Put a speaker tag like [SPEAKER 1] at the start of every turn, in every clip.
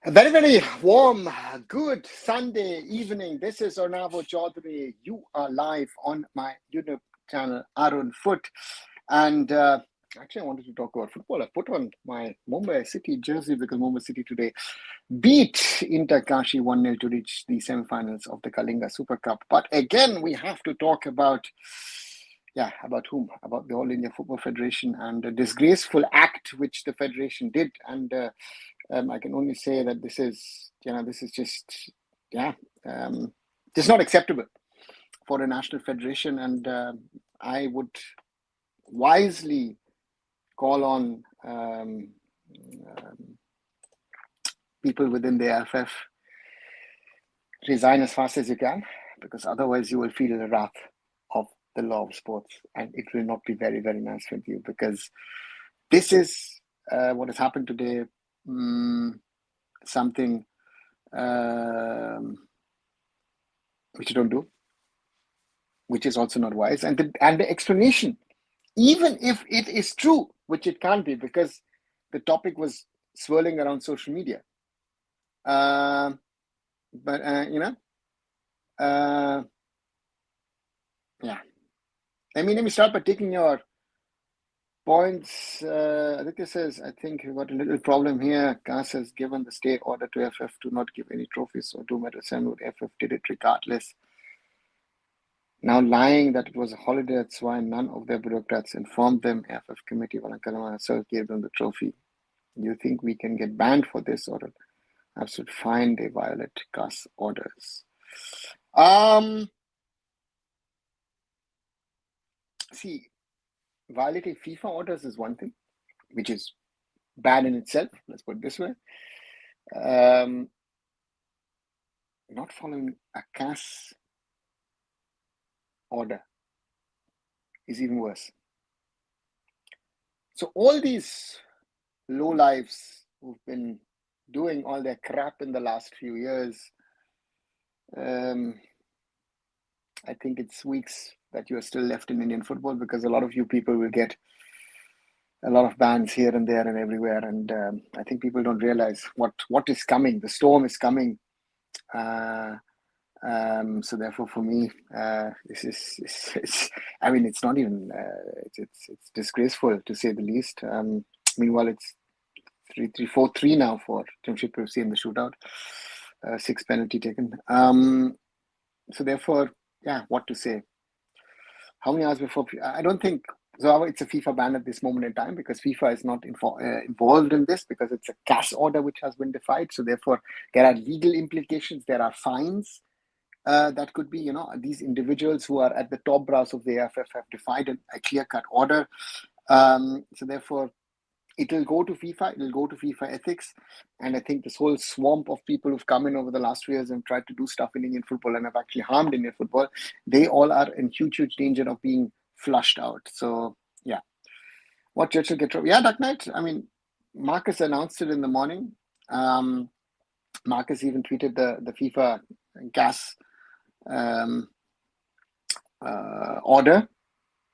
[SPEAKER 1] A very, very warm, good Sunday evening. This is Arunavo Chaudhary. You are live on my YouTube channel, arunfoot. And actually, I wanted to talk about football. I put on my Mumbai City jersey because Mumbai City today beat Inter Kashi 1-0 to reach the semifinals of the Kalinga Super Cup. But again, we have to talk about about whom? About the All India Football Federation and the disgraceful act which the federation did. And I can only say that this is just, just not acceptable for a national federation. And I would wisely call on people within the AIFF, resign as fast as you can, because otherwise you will feel the wrath of the law of sports, and it will not be very, very nice with you, because this is what has happened today. Something which you don't do, which is also not wise. And the explanation, even if it is true, which it can't be, because the topic was swirling around social media. But let me start by taking your points. Aditya says, I think you got a little problem here. Gas has given the state order to AIFF to not give any trophies or do medal ceremony. AIFF did it regardless. Now lying that it was a holiday, that's why none of their bureaucrats informed them. AIFF committee Valankala herself gave them the trophy. Do you think we can get banned for this, or absolute fine they violate CAS orders? See, violating FIFA orders is one thing, which is bad in itself. Let's put it this way. Not following a CAS order is even worse. So all these lowlifes who've been doing all their crap in the last few years, I think it's weeks that you are still left in Indian football, because a lot of you people will get a lot of bans here and there and everywhere. And I think people don't realize what is coming. The storm is coming. So therefore, for me, this is it's not even it's disgraceful, to say the least. Meanwhile, it's 3-4-3 now for Jamshedpur FC in the shootout. 6 penalty taken. So therefore, what to say? How many hours before? I don't think so. It's a FIFA ban at this moment in time, because FIFA is not involved in this, because it's a CAS order which has been defied. So therefore, there are legal implications. There are fines that could be. These individuals who are at the top brass of the AIFF have defied a clear-cut order. So therefore, it will go to FIFA. It will go to FIFA ethics. And I think this whole swamp of people who've come in over the last few years and tried to do stuff in Indian football and have actually harmed Indian football, they all are in huge, huge danger of being flushed out. So, what Churchill get trophy? Dark Knight. Marcus announced it in the morning. Marcus even tweeted the FIFA gas order,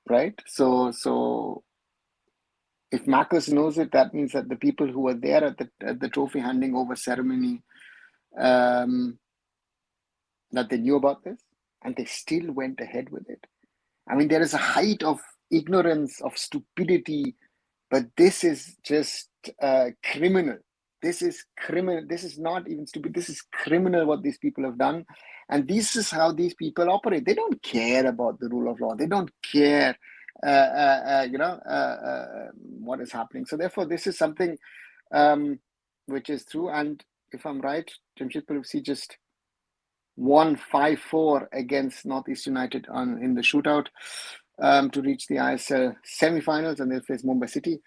[SPEAKER 1] right? So if Marcus knows it, that means that the people who were there at the trophy handing over ceremony, that they knew about this, and they still went ahead with it. There is a height of ignorance, of stupidity, but this is just criminal. This is criminal. This is not even stupid. This is criminal what these people have done. And this is how these people operate. They don't care about the rule of law. They don't care what is happening. So therefore, this is something which is true. And if I'm right, Jamshedpur FC just won 5-4 against Northeast United in the shootout to reach the ISL semi-finals, and they'll face Mumbai City.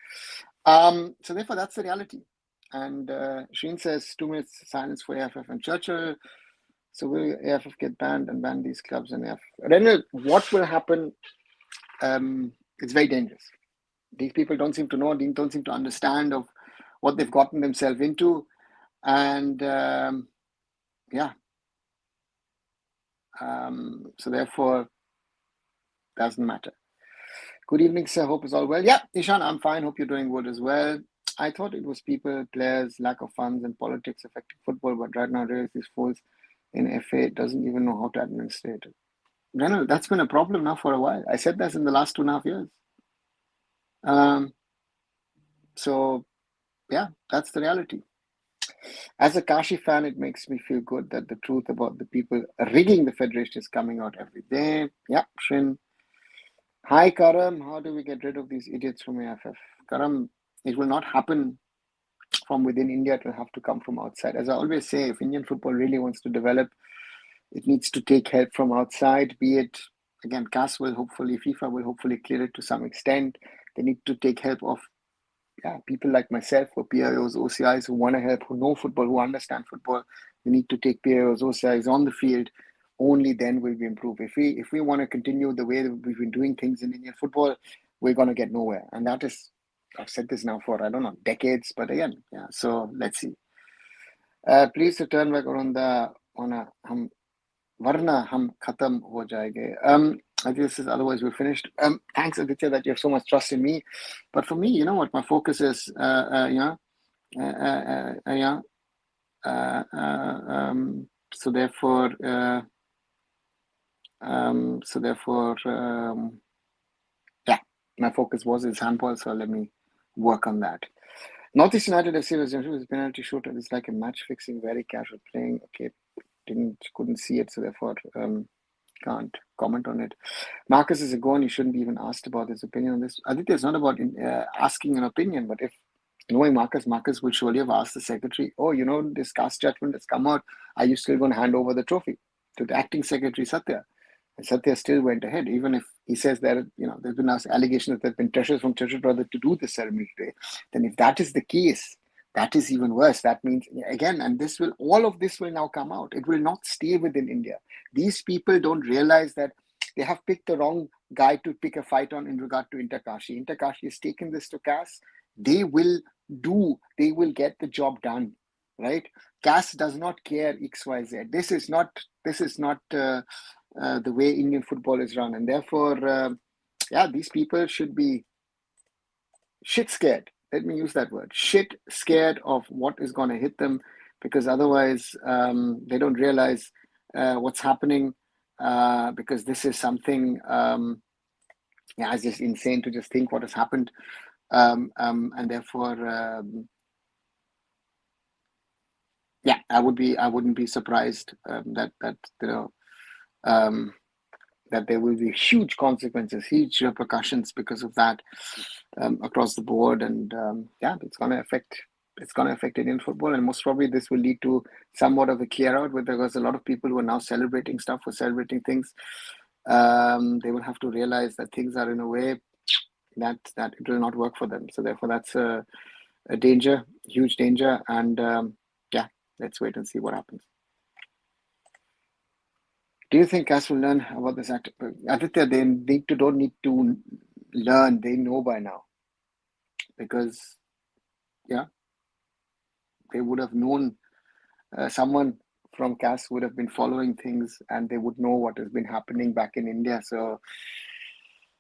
[SPEAKER 1] So therefore, that's the reality. And Sheen says 2 minutes silence for AIFF and Churchill. So will AIFF get banned and ban these clubs and AIFF? Renal, what will happen? It's very dangerous. These people don't seem to know, don't seem to understand of what they've gotten themselves into. And so therefore, doesn't matter. Good evening, sir. Hope it's all well. Yeah, Ishan, I'm fine. Hope you're doing good as well. I thought it was people, players, lack of funds, and politics affecting football, but right now, I realize these fools in FA doesn't even know how to administrate it. No, that's been a problem now for a while. I said this in the last 2.5 years. Um, so yeah, that's the reality. As a Kashi fan, it makes me feel good that the truth about the people rigging the federation is coming out every day. Yeah, Shin. Hi, Karam. How do we get rid of these idiots from AIFF? Karam, it will not happen from within India. It will have to come from outside. As I always say, if Indian football really wants to develop, it needs to take help from outside, be it, again, CAS will hopefully, FIFA will hopefully clear it to some extent. They need to take help of people like myself, or PIOs, OCIs who want to help, who know football, who understand football. We need to take PIOs, OCIs on the field. Only then will we improve. If we want to continue the way that we've been doing things in Indian football, we're going to get nowhere. And that is, I've said this now for, I don't know, decades, but again, yeah. So let's see. Please return back on the Varna hum khatam ho jayenge. I think this is, otherwise we're finished. Thanks, Aditya, that you have so much trust in me. But for me, you know what, my focus is, yeah. So therefore, yeah, my focus was his handball. So let me work on that. Northeast United FC was a penalty shooter. It's like a match fixing, very casual playing. Okay, couldn't see it, so therefore can't comment on it. Marcus is a go, and you shouldn't be even asked about his opinion on this. I think it's not about asking an opinion, but if knowing Marcus will surely have asked the secretary, oh, this cast judgment has come out. Are you still going to hand over the trophy to the acting secretary, Satya? And Satya still went ahead, even if he says that, there's been allegations that there have been pressures from Treasury Brother to do this ceremony today. Then if that is the case, that is even worse. That means, again, and all of this will now come out. It will not stay within India. These people don't realize that they have picked the wrong guy to pick a fight on in regard to Interkashi. Interkashi has taken this to CAS. They will get the job done, right? CAS does not care XYZ. This is not the way Indian football is run, and therefore, these people should be shit scared. Let me use that word: shit scared of what is going to hit them, because otherwise, they don't realize what's happening. Because this is something, it's just insane to just think what has happened, and therefore, I wouldn't be surprised that there will be huge consequences, huge repercussions because of that across the board, and it's going to affect Indian football, and most probably this will lead to somewhat of a clear out, because a lot of people who are now celebrating things, they will have to realize that things are in a way that it will not work for them. So therefore, that's a danger, huge danger, and let's wait and see what happens. Do you think CAS will learn about this act? Aditya, they don't need to learn. They know by now, because they would have known. Someone from CAS would have been following things, and they would know what has been happening back in India. So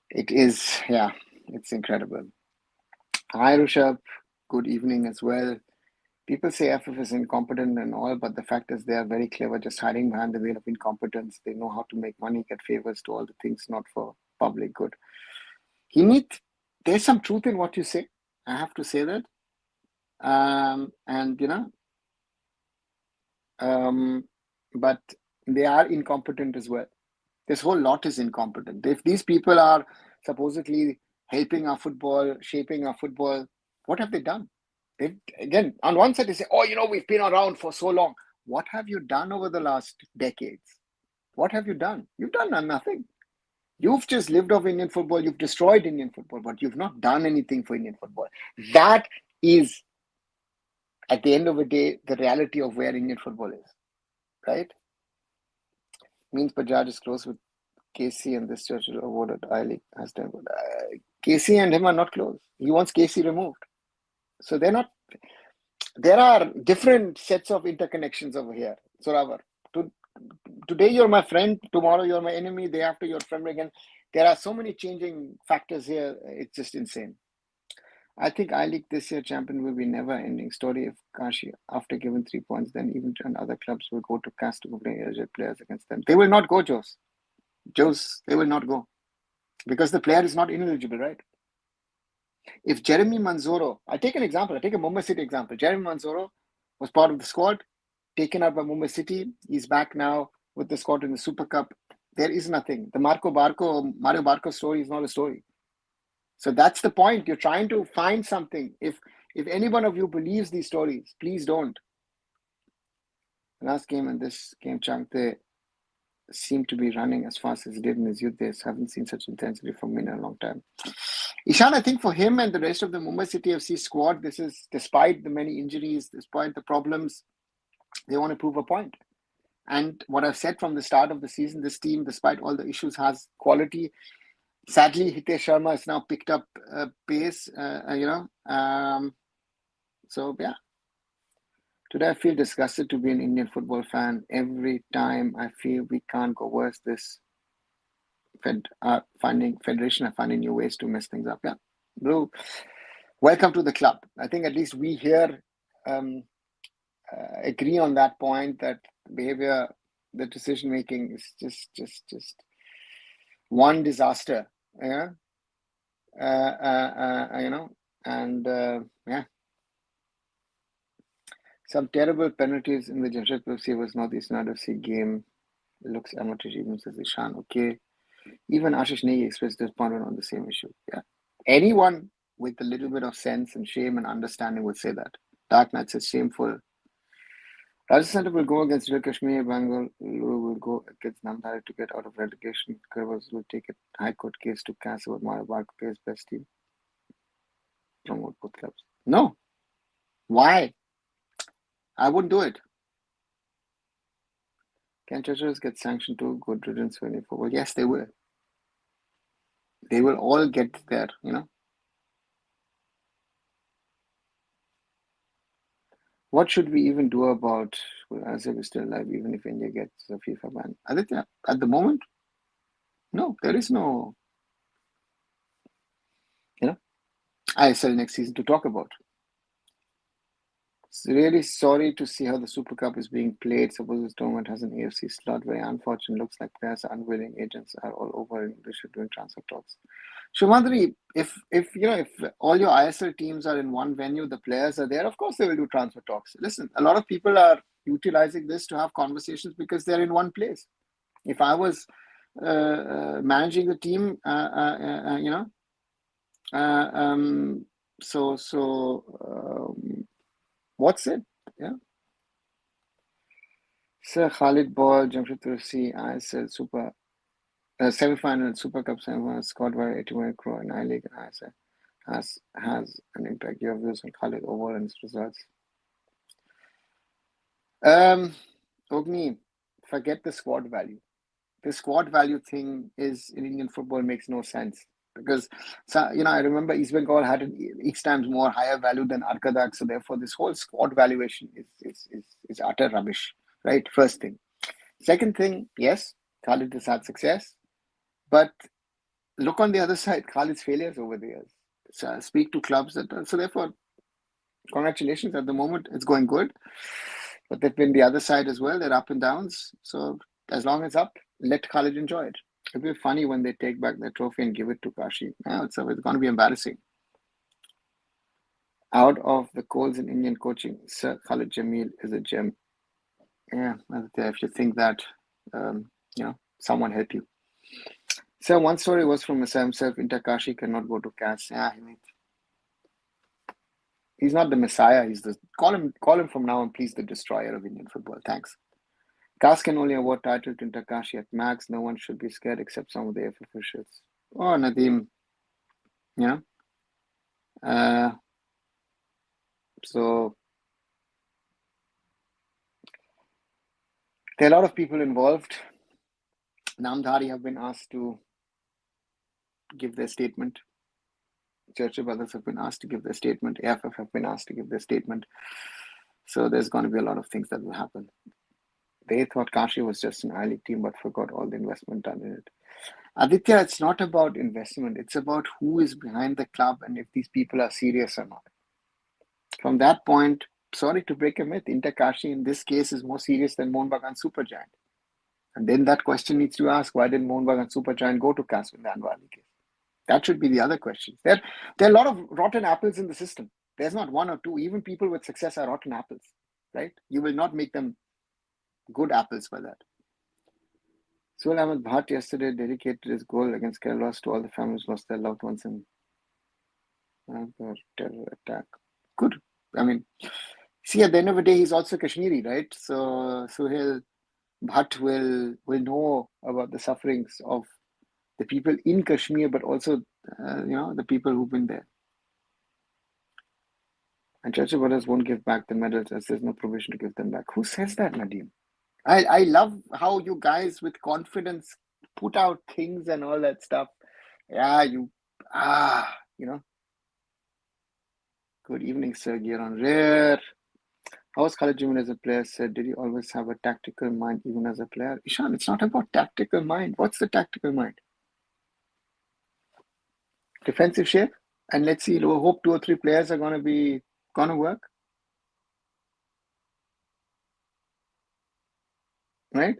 [SPEAKER 1] it is, it's incredible. Hi, Rushabh. Good evening as well. People say AIFF is incompetent and all, but the fact is they are very clever, just hiding behind the veil of incompetence. They know how to make money, get favors, do all the things not for public good. There's some truth in what you say. I have to say that. But they are incompetent as well. This whole lot is incompetent. If these people are supposedly helping our football, shaping our football, what have they done? Again, on one side, they say, we've been around for so long. What have you done over the last decades? What have you done? You've done nothing. You've just lived off Indian football. You've destroyed Indian football, but you've not done anything for Indian football. That is, at the end of the day, the reality of where Indian football is, right? Means Bajaj is close with KC, and this Churchill awarded I-League has done good. KC and him are not close. He wants KC removed. So they're not. There are different sets of interconnections over here. So today you're my friend, tomorrow you're my enemy, day after you're friend again. There are so many changing factors here. It's just insane. I think I-League this year champion will be never-ending story if Kashi, after given 3 points, then even other clubs will go to cast to play eligible players against them. They will not go, Jose. They will not go. Because the player is not ineligible, right? If Jeremy Manzoro, I take an example, I take a Mumbai City example. Jeremy Manzoro was part of the squad, taken out by Mumbai City. He's back now with the squad in the Super Cup. There is nothing. The Mario Barco story is not a story. So that's the point. You're trying to find something. If any one of you believes these stories, please don't. Last game and this game chunk, they seem to be running as fast as they did in his youth days. Haven't seen such intensity from him in a long time. Ishan, I think for him and the rest of the Mumbai City FC squad, this is, despite the many injuries, despite the problems, they want to prove a point. And what I've said from the start of the season, this team, despite all the issues, has quality. Sadly, Hitesh Sharma has now picked up pace, so, yeah. Today, I feel disgusted to be an Indian football fan. Every time I feel we can't go worse, this federation are finding new ways to mess things up. Yeah, Blue, welcome to the club. I think at least we here agree on that point, that behavior, the decision making is just one disaster. Yeah, yeah. Some terrible penalties in the Jamshedpur FC vs Northeastern FC game. Looks amateurish, even says Ishan. Okay. Even Ashish Negi expressed disappointment on the same issue. Yeah. Anyone with a little bit of sense and shame and understanding would say that. Dark Knight says shameful. Rajasthan will go against Real Kashmir. Bengal will go against Namdhari to get out of relegation. Kurvas will take a high court case to cancel what Mara Barco plays best team. Promote both clubs. No. Why? I wouldn't do it. Can treasurers get sanctioned too? Good riddance for football. Yes, they will. They will all get there, What should we even do about AIFF is still alive, even if India gets a FIFA ban? Aditya, at the moment, no, there is no, ISL next season to talk about. It's really sorry to see how the Super Cup is being played. Suppose this tournament has an AFC slot. Very unfortunate. Looks like players are unwilling. Agents are all over English doing transfer talks. Shumadri, if all your ISL teams are in one venue, the players are there, of course they will do transfer talks. Listen, a lot of people are utilizing this to have conversations because they're in one place. If I was managing the team, what's it? Yeah. Sir Khalid Ball, Jamshedpur FC, ISL Super semi-final, Super Cup semi-final, scored by 81 crore in I-League and ISL has an impact. Your views on Khalid overall and his results? Ogni, forget the squad value. The squad value thing is in Indian football makes no sense. Because I remember East Bengal had an X times more higher value than Arkadak, so therefore this whole squad valuation is utter rubbish, right? First thing. Second thing, yes, Khalid has had success, but look on the other side, Khalid's failures over the years. So speak to clubs so therefore, congratulations. At the moment, it's going good, but they've been the other side as well. They're up and downs. So as long as up, let Khalid enjoy it. It'll be funny when they take back their trophy and give it to Kashi. Now it's going to be embarrassing. Out of the coals in Indian coaching, Sir Khalid Jamil is a gem. Yeah, if you think that, someone help you. So one story was from Messiah himself. Kashi cannot go to CAS. Yeah, he's not the Messiah. He's the call him from now on, please, the destroyer of Indian football. Thanks. CAS can only award title to Kashi at max. No one should be scared except some of the AIFF officials. Oh, Nadeem. Yeah. So there are a lot of people involved. Namdhari have been asked to give their statement. Churchill brothers have been asked to give their statement. AIFF have been asked to give their statement. So there's going to be a lot of things that will happen. They thought Kashi was just an I-League team, but forgot all the investment done in it. Aditya, it's not about investment. It's about who is behind the club and if these people are serious or not. From that point, sorry to break a myth, Inter Kashi in this case is more serious than Mohun Bagan Supergiant. And then that question needs to ask, why didn't Mohun Bagan Supergiant go to CAS in the Anwali case? That should be the other question. There are a lot of rotten apples in the system. There's not one or two. Even people with success are rotten apples, right? You will not make them good apples by that. Suhail Ahmed Bhatt yesterday dedicated his goal against Kerala to all the families lost their loved ones in terror attack. Good. I mean, see, at the end of the day, he's also Kashmiri, right? So Suhail Bhatt will know about the sufferings of the people in Kashmir, but also, the people who've been there. And Churchill brothers won't give back the medals as there's no provision to give them back. Who says that, Nadeem? I love how you guys with confidence put out things and all that stuff. Yeah, Good evening, sir. Gear on rare. How was Khalid Jimin as a player? Said, did he always have a tactical mind even as a player? Ishan, it's not about tactical mind. What's the tactical mind? Defensive shape? And let's see, we'll hope 2 or 3 players are going to work. Right?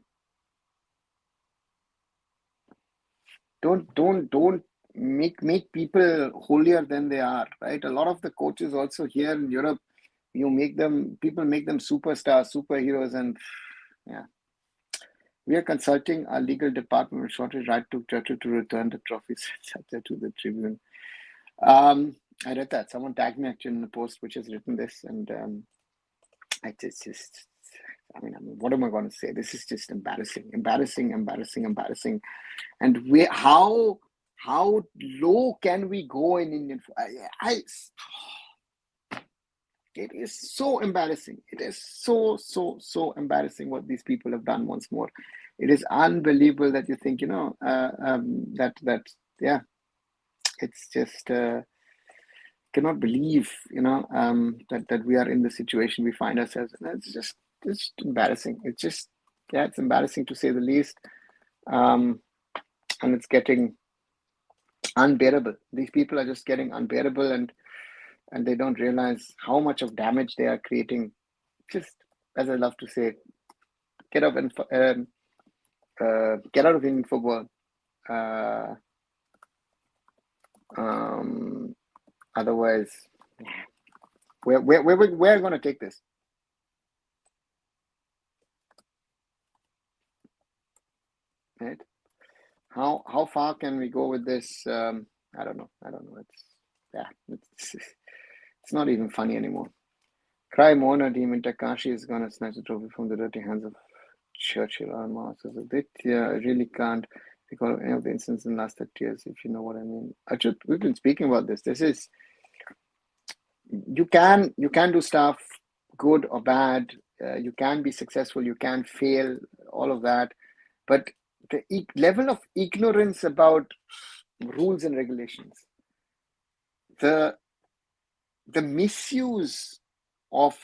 [SPEAKER 1] Don't make people holier than they are, right? A lot of the coaches also here in Europe, people make them superstars, superheroes, and yeah. We are consulting our legal department with shortly right to Churchill to return the trophies to the Tribune. I read that. Someone tagged me actually in the post which has written this, and what am I going to say? This is just embarrassing. And how low can we go in Indian football? It is so embarrassing. It is so embarrassing what these people have done once more. It is unbelievable that you think, it's just cannot believe, that we are in the situation we find ourselves in. It's just embarrassing. It's embarrassing to say the least. And it's getting unbearable. These people are just getting unbearable, and they don't realize how much of damage they are creating. Just, as I love to say, get out of Indian football. Otherwise, we're going to take this. Right? How far can we go with this? I don't know. It's not even funny anymore. Cry Mona team in Takashi is going to snatch the trophy from the dirty hands of Churchill or Mars. I really can't recall any of the incidents in the last 30 years, if you know what I mean. Achut, we've been speaking about this. This is, you can do stuff good or bad. You can be successful. You can fail. All of that, but the level of ignorance about rules and regulations, the misuse of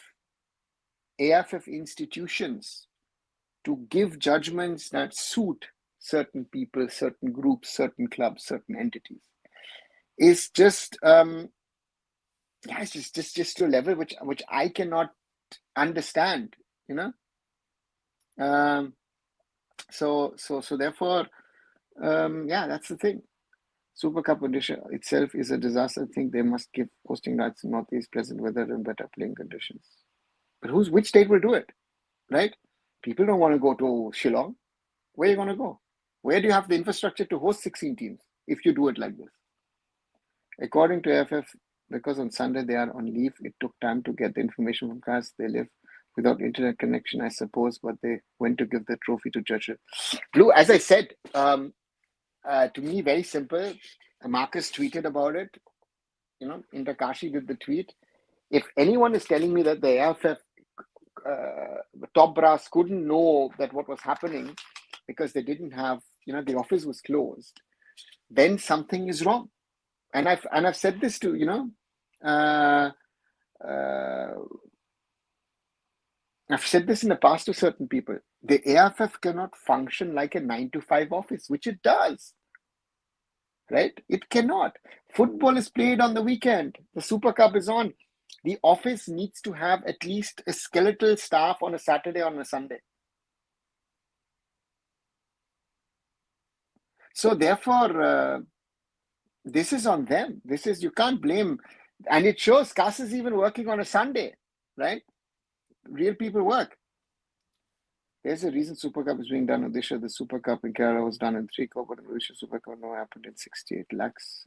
[SPEAKER 1] AIFF institutions to give judgments that suit certain people, certain groups, certain clubs, certain entities is just it's just to a level which I cannot understand, so therefore, that's the thing. Super Cup edition itself is a disaster. I think they must give hosting rights in Northeast pleasant weather and better playing conditions. But which state will do it, right? People don't want to go to Shillong. Where are you going to go? Where do you have the infrastructure to host 16 teams if you do it like this? According to AIFF, because on Sunday they are on leave, it took time to get the information from CAS. They live without internet connection, I suppose, but they went to give the trophy to Churchill. Blue, as I said, to me, very simple. Marcus tweeted about it. Intakashi did the tweet. If anyone is telling me that the AIFF top brass couldn't know that what was happening because they didn't have, the office was closed, then something is wrong. And I've said this to, I've said this in the past to certain people. The AIFF cannot function like a 9 to 5 office, which it does, right? It cannot. Football is played on the weekend. The Super Cup is on. The office needs to have at least a skeletal staff on a Saturday or on a Sunday. So therefore, this is on them. You can't blame. And it shows CAS is even working on a Sunday, right? Real people work. There's a reason Super Cup is being done on this year. The Super Cup in Kerala was done in 3 Cup, but in Malaysia Super Cup no happened in 68 lakhs.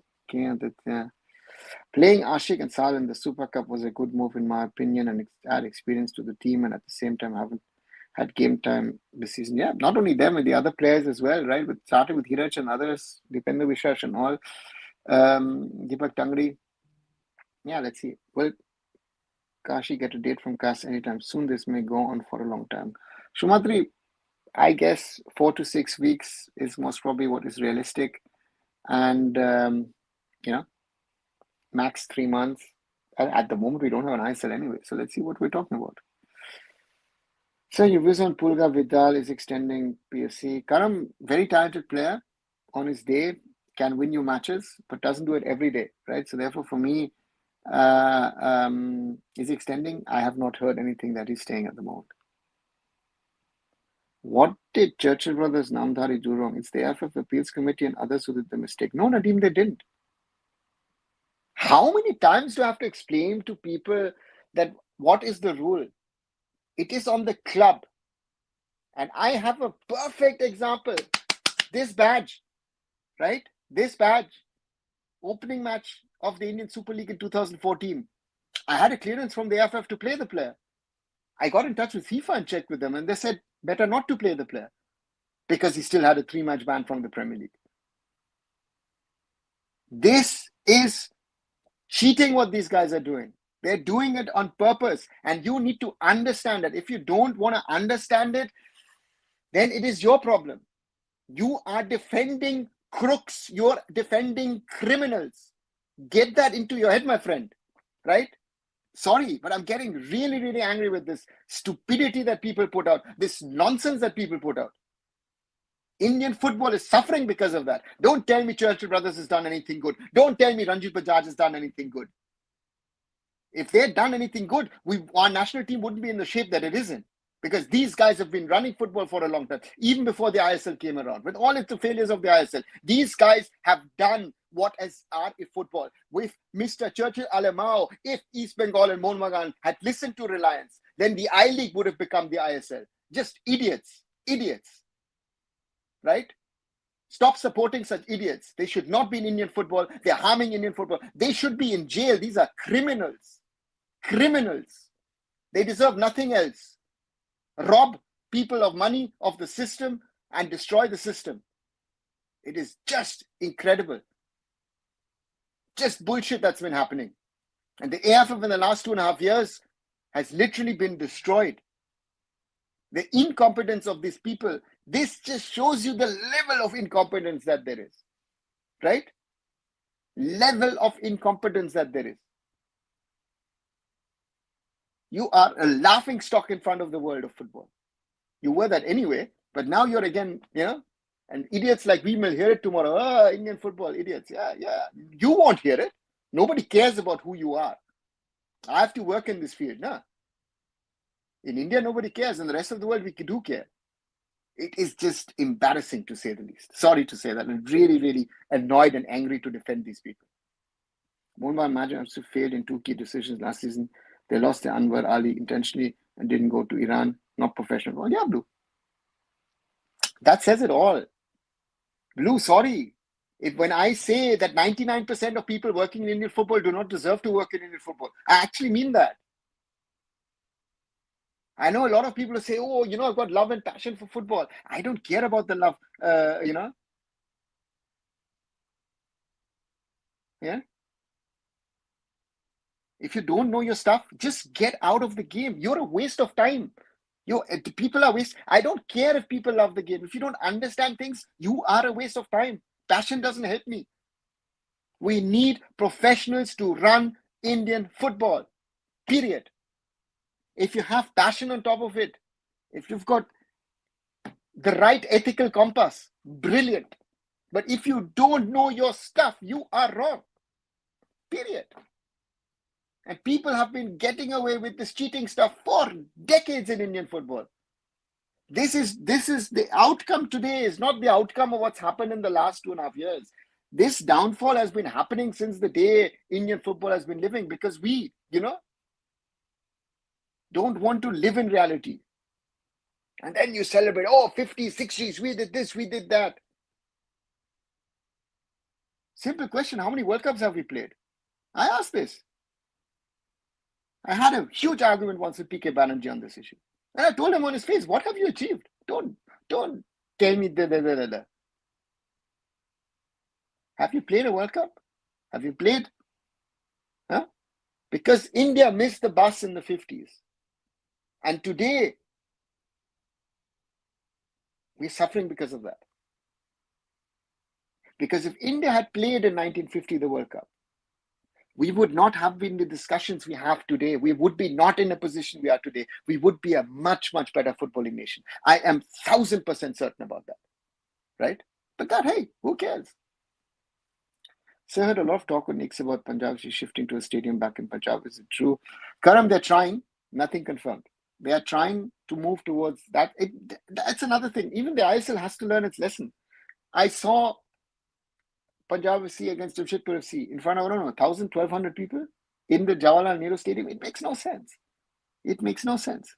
[SPEAKER 1] Playing Ashik and Sal in the Super Cup was a good move in my opinion, and add experience to the team, and at the same time haven't had game time this season. Yeah, not only them, and the other players as well, right? Starting with Hiraj and others, Dipendra Vishwash and all. Deepak Tangri. Yeah, let's see. Will Kashi get a date from CAS anytime soon? This may go on for a long time. Shumatri, I guess 4 to 6 weeks is most probably what is realistic. And, max 3 months. At the moment, we don't have an ISL anyway. So let's see what we're talking about. So your views on Pulga Vidal is extending PSC. Karam, very talented player. On his day, can win you matches, but doesn't do it every day, right? So therefore, for me, is he extending? I have not heard anything that he's staying at the moment. What did Churchill Brothers Namdhari do wrong? It's the AIFF Appeals Committee and others who did the mistake. No, Nadeem, they didn't. How many times do I have to explain to people that what is the rule? It is on the club. And I have a perfect example. This badge, right? This badge, opening match of the Indian Super League in 2014. I had a clearance from the AIFF to play the player. I got in touch with FIFA and checked with them, and they said better not to play the player because he still had a 3-match ban from the Premier League. This is cheating what these guys are doing. They're doing it on purpose, and you need to understand that. If you don't want to understand it, then it is your problem. You are defending crooks. You're defending criminals. Get that into your head, my friend, right? Sorry, but I'm getting really, really angry with this stupidity that people put out, this nonsense that people put out. Indian football is suffering because of that. Don't tell me Churchill Brothers has done anything good. Don't tell me Ranjit Bajaj has done anything good. If they had done anything good, our national team wouldn't be in the shape that it is in. Because these guys have been running football for a long time, even before the ISL came around. With all its failures of the ISL, these guys have done what is AIFF football. With Mr. Churchill Alemao, if East Bengal and Mohun Bagan had listened to Reliance, then the I-League would have become the ISL. Just idiots. Idiots. Right? Stop supporting such idiots. They should not be in Indian football. They're harming Indian football. They should be in jail. These are criminals. Criminals. They deserve nothing else. Rob people of money, of the system, and destroy the system. It is just incredible. Just bullshit that's been happening. And the AIFF in the last 2.5 years has literally been destroyed. The incompetence of these people, this just shows you the level of incompetence that there is. Right? Level of incompetence that there is. You are a laughing stock in front of the world of football. You were that anyway, but now you're again, and idiots like we will hear it tomorrow. Oh, Indian football, idiots. Yeah. You won't hear it. Nobody cares about who you are. I have to work in this field. No. In India, nobody cares. In the rest of the world, we do care. It is just embarrassing, to say the least. Sorry to say that. I'm really, really annoyed and angry to defend these people. Mumbai Magic also failed in 2 key decisions last season. They lost their Anwar Ali intentionally and didn't go to Iran. Not professional. Well, yeah, Blue. That says it all. Blue, sorry. When I say that 99% of people working in Indian football do not deserve to work in Indian football, I actually mean that. I know a lot of people say, oh, I've got love and passion for football. I don't care about the love, Yeah. If you don't know your stuff, just get out of the game. You're a waste of time. People are waste. I don't care if people love the game. If you don't understand things, you are a waste of time. Passion doesn't help me. We need professionals to run Indian football. Period. If you have passion on top of it, if you've got the right ethical compass, brilliant. But if you don't know your stuff, you are wrong. Period. And people have been getting away with this cheating stuff for decades in Indian football. This is the outcome today is not the outcome of what's happened in the last 2.5 years. This downfall has been happening since the day Indian football has been living, because we, don't want to live in reality. And then you celebrate, 50s, 60s, we did this, we did that. Simple question, how many World Cups have we played? I asked this. I had a huge argument once with PK Banerjee on this issue. And I told him on his face, what have you achieved? Don't tell me da. Have you played a World Cup? Have you played? Huh? Because India missed the bus in the 50s. And today, we're suffering because of that. Because if India had played in 1950 the World Cup, we would not have been the discussions we have today. We would be not in a position we are today. We would be a much, much better footballing nation. I am 1000% certain about that. Right? But that, hey, who cares? So I heard a lot of talk on Knicks about Punjab shifting to a stadium back in Punjab. Is it true? Karam, they're trying. Nothing confirmed. They are trying to move towards that. That's another thing. Even the ISL has to learn its lesson. I saw Punjab FC against Jamshedpur FC in front of, 1,000, 1,200 people in the Jawaharlal Nehru Stadium. It makes no sense. It makes no sense.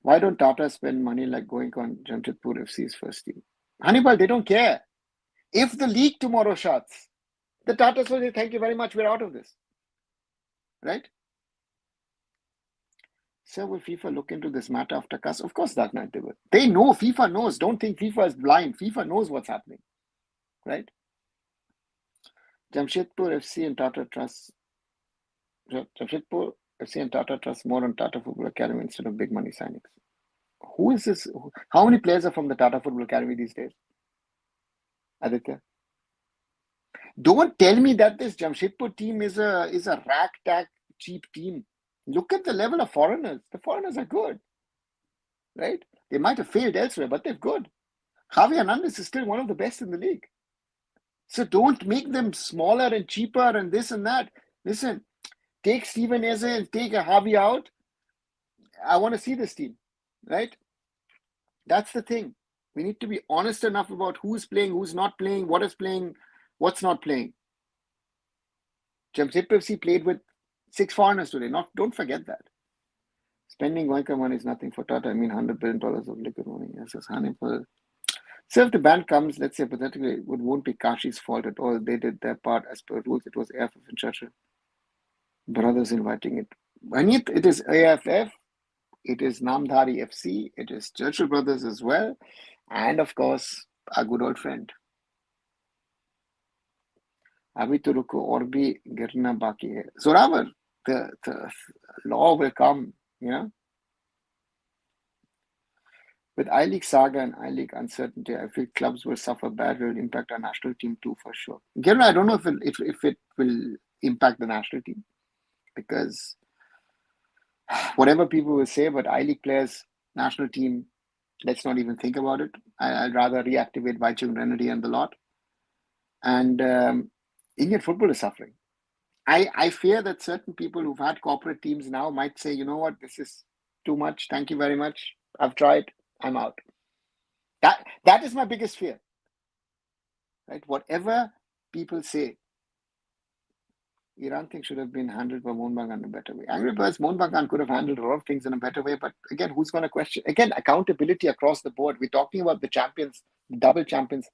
[SPEAKER 1] Why don't Tata spend money like going on Jamshedpur FC's first team? Hannibal, they don't care. If the league tomorrow shuts, the Tatas will say, thank you very much, we're out of this. Right? So will FIFA look into this matter after CAS? Of course that night they will. They know, FIFA knows. Don't think FIFA is blind. FIFA knows what's happening. Right? Jamshedpur FC and Tata Trust. Jamshedpur FC and Tata Trust more on Tata Football Academy instead of big money signings. Who is this? How many players are from the Tata Football Academy these days? Aditya? Don't tell me that this Jamshedpur team is a ragtag cheap team. Look at the level of foreigners. The foreigners are good. Right? They might have failed elsewhere, but they're good. Javi Hernandez is still one of the best in the league. So don't make them smaller and cheaper and this and that. Listen, take Steven Eze and take a Javi out. I want to see this team, right? That's the thing. We need to be honest enough about who's playing, who's not playing, what is playing, what's not playing. Jamshedpur FC played with 6 foreigners today. Don't forget that. Spending Goenka money is nothing for Tata. I mean, $100 billion of liquid money. Yes, Hannibal. So if the ban comes, let's say hypothetically, it won't be Kashi's fault at all. They did their part as per rules. It was AIFF and Churchill brothers inviting it. And it is AIFF, it is Namdhari FC, it is Churchill brothers as well, and of course, our good old friend. Abhi to ruko aur bhi girna baki hai. Zoravar, the law will come, With I-League saga and I-League uncertainty, I feel clubs will suffer bad. Will impact our national team too, for sure. Again, I don't know if it will impact the national team, because whatever people will say, but I-League players, national team, let's not even think about it. I'd rather reactivate Vaichung Renedy and the lot. And Indian football is suffering. I fear that certain people who've had corporate teams now might say, you know what, this is too much. Thank you very much. I've tried. I'm out. That is my biggest fear. Right? Whatever people say, Iran thing should have been handled by Mohun Bagan in a better way. Angry Birds, Mohun Bagan could have handled a lot of things in a better way, but again, who's going to question? Again, accountability across the board. We're talking about the champions, double champions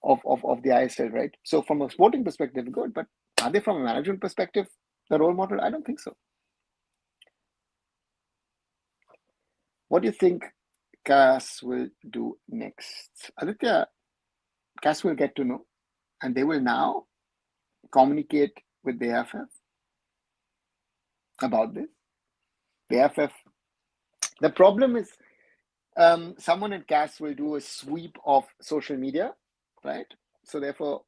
[SPEAKER 1] of the ISL, right? So from a sporting perspective, good, but are they from a management perspective the role model? I don't think so. What do you think CAS will do next? Aditya, CAS will get to know, and they will now communicate with the AIFF about this. The AIFF. The problem is someone in CAS will do a sweep of social media, right? So therefore,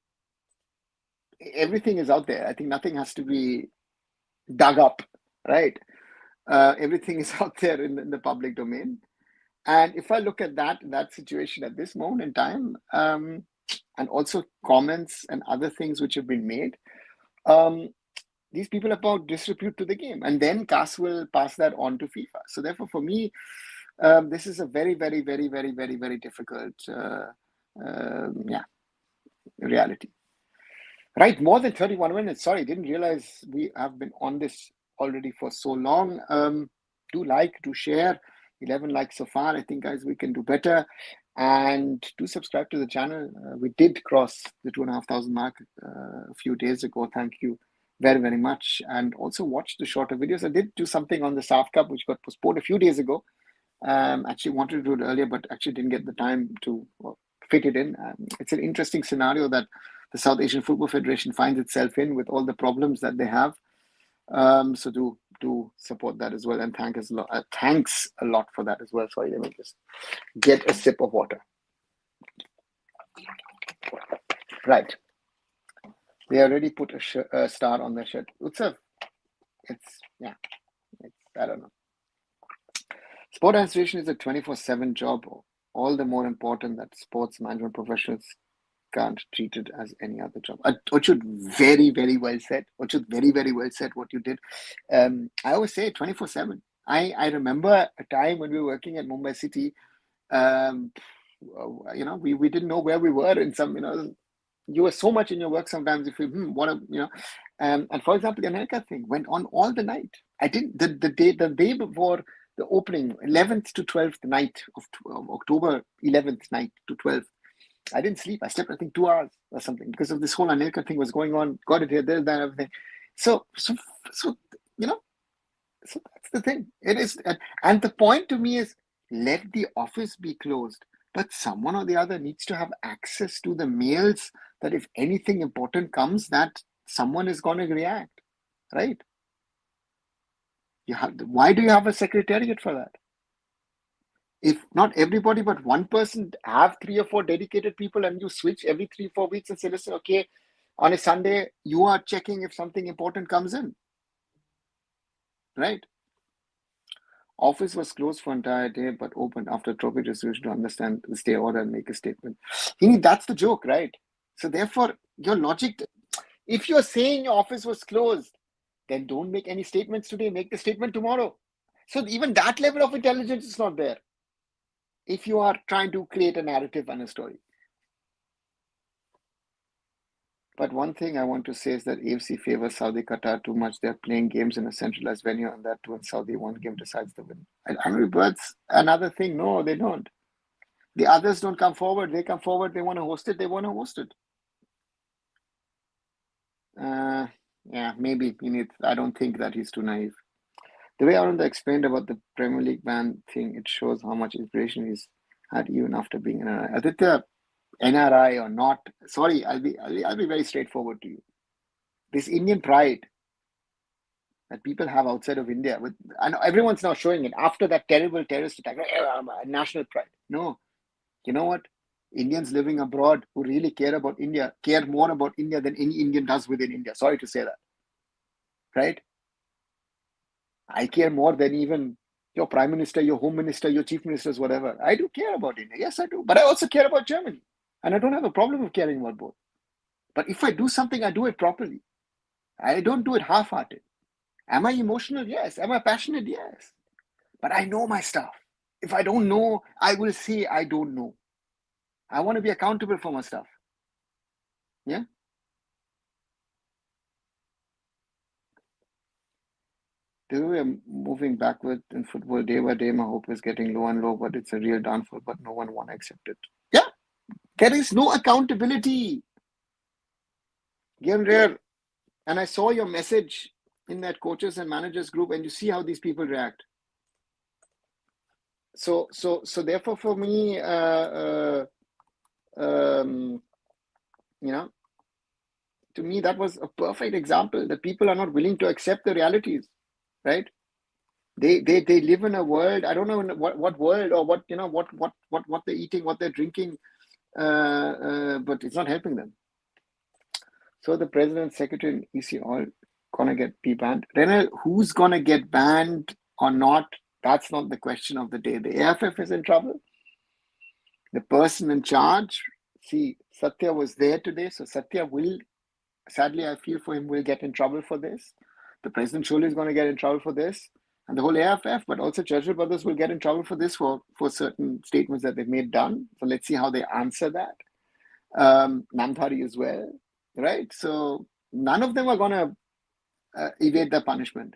[SPEAKER 1] everything is out there. I think nothing has to be dug up, right? Everything is out there in the public domain. And if I look at that situation at this moment in time, and also comments and other things which have been made, these people are about disrepute to the game, and then CAS will pass that on to FIFA. So therefore, for me, this is a very, very, very, very, very, very difficult, reality. Right, more than 31 minutes. Sorry, didn't realize we have been on this already for so long. Do like, do share. 11 likes so far. I think, guys, we can do better. And do subscribe to the channel. We did cross the 2,500 mark a few days ago. Thank you very, very much. And also watch the shorter videos. I did do something on the SAF Cup, which got postponed a few days ago. Actually wanted to do it earlier, but actually didn't get the time to fit it in. It's an interesting scenario that the South Asian Football Federation finds itself in with all the problems that they have. So do support that as well, and thanks a lot for that as well. Sorry, let me just get a sip of water. Right, they already put a star on their shirt. Utsav, it's I don't know. Sport administration is a 24/7 job. All the more important that sports management professionals can't treat it as any other job. Ochud, very, very well said. Ochud, very, very well said what you did. I always say 24/7. I remember a time when we were working at Mumbai City. We didn't know where we were in some, you were so much in your work sometimes you feel, and for example, the America thing went on all the night. I didn't, the day before the opening, 11th to 12th night of October 11th night to 12th, I didn't sleep. I slept, I think, 2 hours or something because of this whole Anelka thing was going on. Got it here, there, that, everything. So that's the thing. It is, and the point to me is, let the office be closed, but someone or the other needs to have access to the mails that if anything important comes, that someone is going to react, right? Why do you have a secretariat for that? If not everybody, but one person, have 3 or 4 dedicated people, and you switch every 3-4 weeks and say, listen, okay, on a Sunday, you are checking if something important comes in, right? Office was closed for entire day, but opened after trophy distribution to understand the stay order and make a statement. That's the joke, right? So therefore, your logic, if you're saying your office was closed, then don't make any statements today, make the statement tomorrow. So even that level of intelligence is not there if you are trying to create a narrative and a story. But one thing I want to say is that AFC favors Saudi Qatar too much. They're playing games in a centralized venue, and that too in Saudi, one game decides the win. And Angry Birds, another thing. No, they don't. The others don't come forward. They come forward. They want to host it. They want to host it. Yeah, maybe. I don't think that he's too naive. The way Arunda explained about the Premier League ban thing, it shows how much inspiration he's had even after being an NRI. Aditya, NRI or not, sorry, I'll be very straightforward to you. This Indian pride that people have outside of India, and everyone's now showing it after that terrible terrorist attack, national pride. No, you know what? Indians living abroad who really care about India care more about India than any Indian does within India. Sorry to say that, right? I care more than even your prime minister, your home minister, your chief ministers, whatever. I do care about India. Yes, I do. But I also care about Germany. And I don't have a problem with caring about both. But if I do something, I do it properly. I don't do it half-hearted. Am I emotional? Yes. Am I passionate? Yes. But I know my stuff. If I don't know, I will say I don't know. I want to be accountable for my stuff. Yeah. We're moving backward in football day by day. My hope is getting low and low, but it's a real downfall, but no one want to accept it. Yeah. There is no accountability. Rare. And I saw your message in that coaches and managers group, and you see how these people react. So therefore, for me, to me, that was a perfect example that people are not willing to accept the realities, right? They live in a world. I don't know what world or what they're eating, what they're drinking, but it's not helping them. So the president, secretary, and EC all gonna be banned. Renal, who's gonna get banned or not? That's not the question of the day. The AIFF is in trouble. The person in charge, see, Satya was there today, so Satya will, sadly, I feel for him, will get in trouble for this. The president surely is going to get in trouble for this, and the whole AIFF, but also Churchill Brothers will get in trouble for this for certain statements that they've made done. So let's see how they answer that. Namdhari as well, right? So none of them are going to evade the punishment.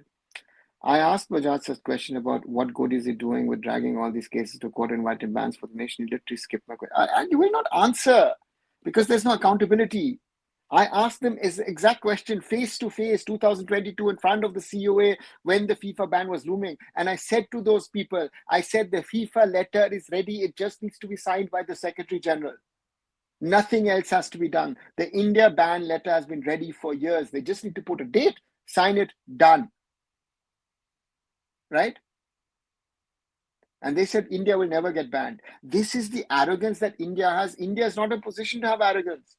[SPEAKER 1] I asked Bajaj a question about what good is he doing with dragging all these cases to court and inviting bans for the nation. He literally skipped my question. And you will not answer because there's no accountability. I asked them his exact question face to face, 2022, in front of the COA when the FIFA ban was looming. And I said to those people, I said the FIFA letter is ready. It just needs to be signed by the Secretary General. Nothing else has to be done. The India ban letter has been ready for years. They just need to put a date, sign it, done. Right? And they said India will never get banned. This is the arrogance that India has. India is not in a position to have arrogance.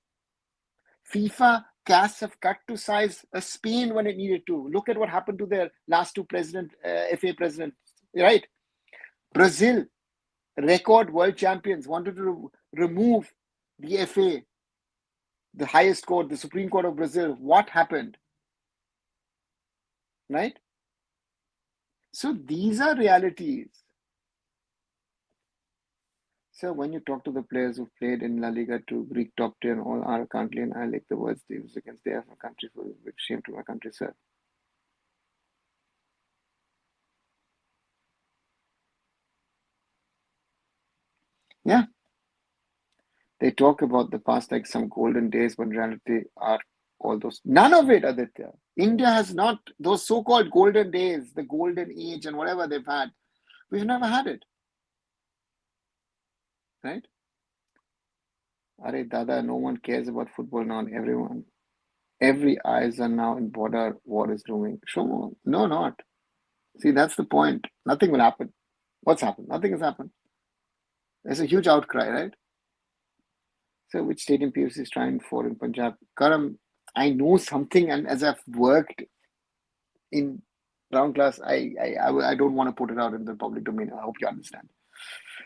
[SPEAKER 1] FIFA, CAS have cut to size a Spain when it needed to. Look at what happened to their last two FA presidents, right? Brazil, record world champions, wanted to remove the FA, the highest court, the Supreme Court of Brazil. What happened? Right? So these are realities. So when you talk to the players who played in La Liga to Greek top tier and all are currently in I like the words they use against their country for a big shame to my country, sir. Yeah. They talk about the past like some golden days, but in reality are all those. None of it, Aditya. India has not those so-called golden days, the golden age and whatever they've had. We've never had it. Right? Are Dada, no one cares about football now. Every eyes are now in border war is looming. Sure. No, not. See, that's the point. Nothing will happen. What's happened? Nothing has happened. There's a huge outcry, right? So which stadium PFC is trying for in Punjab? Karam, I know something, and as I've worked in round class, I don't want to put it out in the public domain. I hope you understand.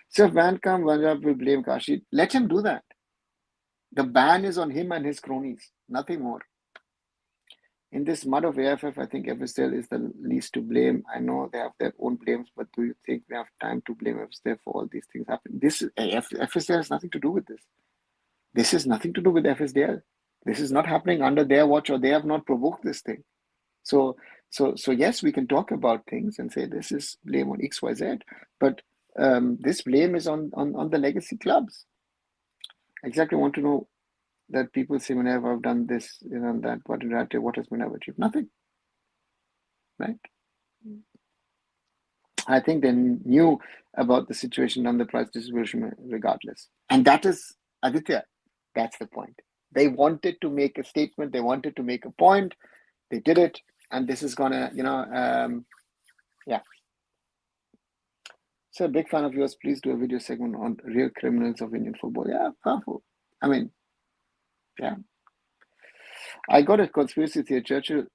[SPEAKER 1] So if ban comes, Punjab will blame Kashi. Let him do that. The ban is on him and his cronies, nothing more. In this mud of AIFF, I think FSL is the least to blame. I know they have their own blames, but do you think we have time to blame FSL for all these things happening? FSL has nothing to do with this. This has nothing to do with FSDL. This is not happening under their watch, or they have not provoked this thing. So yes, we can talk about things and say this is blame on XYZ, but this blame is on the legacy clubs. Exactly, want to know that people say whenever I've done this, that, but in reality, what has been ever achieved? Nothing, right? I think they knew about the situation and the price distribution regardless. And that is, Aditya, that's the point. They wanted to make a statement. They wanted to make a point. They did it. And this is going to, yeah. So a big fan of yours. Please do a video segment on real criminals of Indian football. Yeah, powerful. I mean, yeah. I got a conspiracy theory. Churchill,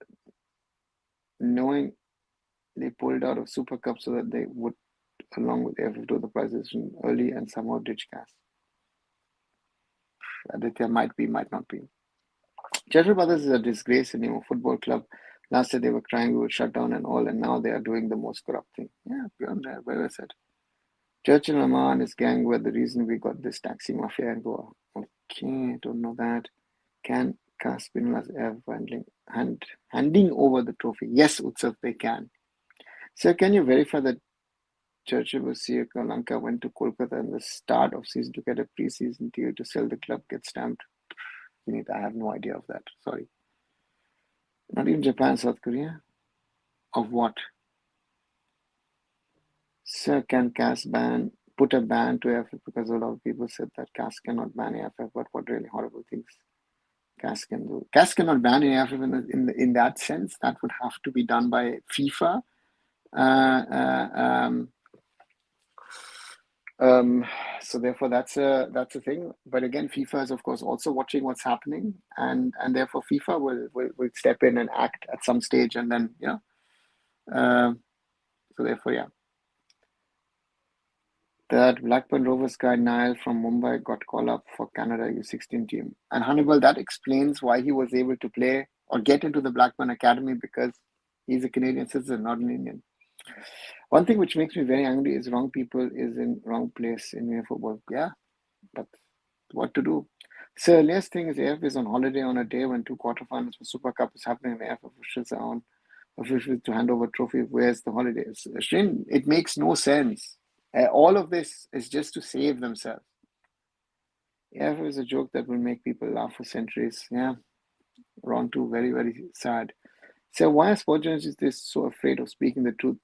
[SPEAKER 1] knowing they pulled out of Super Cup so that they would, along with AIFF, do the prize decision early and somehow ditch CAS. Aditya might be, might not be. Churchill Brothers is a disgrace in the football club. Last year they were crying we would shut down and all, and now they are doing the most corrupt thing. Yeah, beyond that, where I said. Churchill Rama and his gang were the reason we got this taxi mafia in Goa. Okay, don't know that. Can CAS Spinola's ever handing over the trophy? Yes, Utsav, they can. Sir, can you verify that Churchill was CEO Kalinga went to Kolkata in the start of season to get a pre-season deal to sell the club, get stamped? I have no idea of that. Sorry. Not even Japan, South Korea? Of what? Sir, can CAS put a ban to AIFF because a lot of people said that CAS cannot ban AIFF, but what really horrible things CAS can do. CAS cannot ban AIFF in that sense. That would have to be done by FIFA. So therefore that's a thing. But again, FIFA is of course also watching what's happening, and therefore FIFA will step in and act at some stage, and then so therefore yeah. that Blackburn Rovers guy Niall from Mumbai got called up for Canada U16 team. And Hannibal, that explains why he was able to play or get into the Blackburn Academy, because he's a Canadian citizen, not an Indian. One thing which makes me very angry is wrong people is in wrong place in Indian football. Yeah, but what to do? So last thing is AIFF is on holiday on a day when two quarterfinals for Super Cup is happening. The AIFF officials are on officials to hand over trophy. Where's the holidays? Shrin, it makes no sense. All of this is just to save themselves. AIFF is a joke that will make people laugh for centuries. Yeah, wrong too. Very, very sad. So why are sport journalists so afraid of speaking the truth?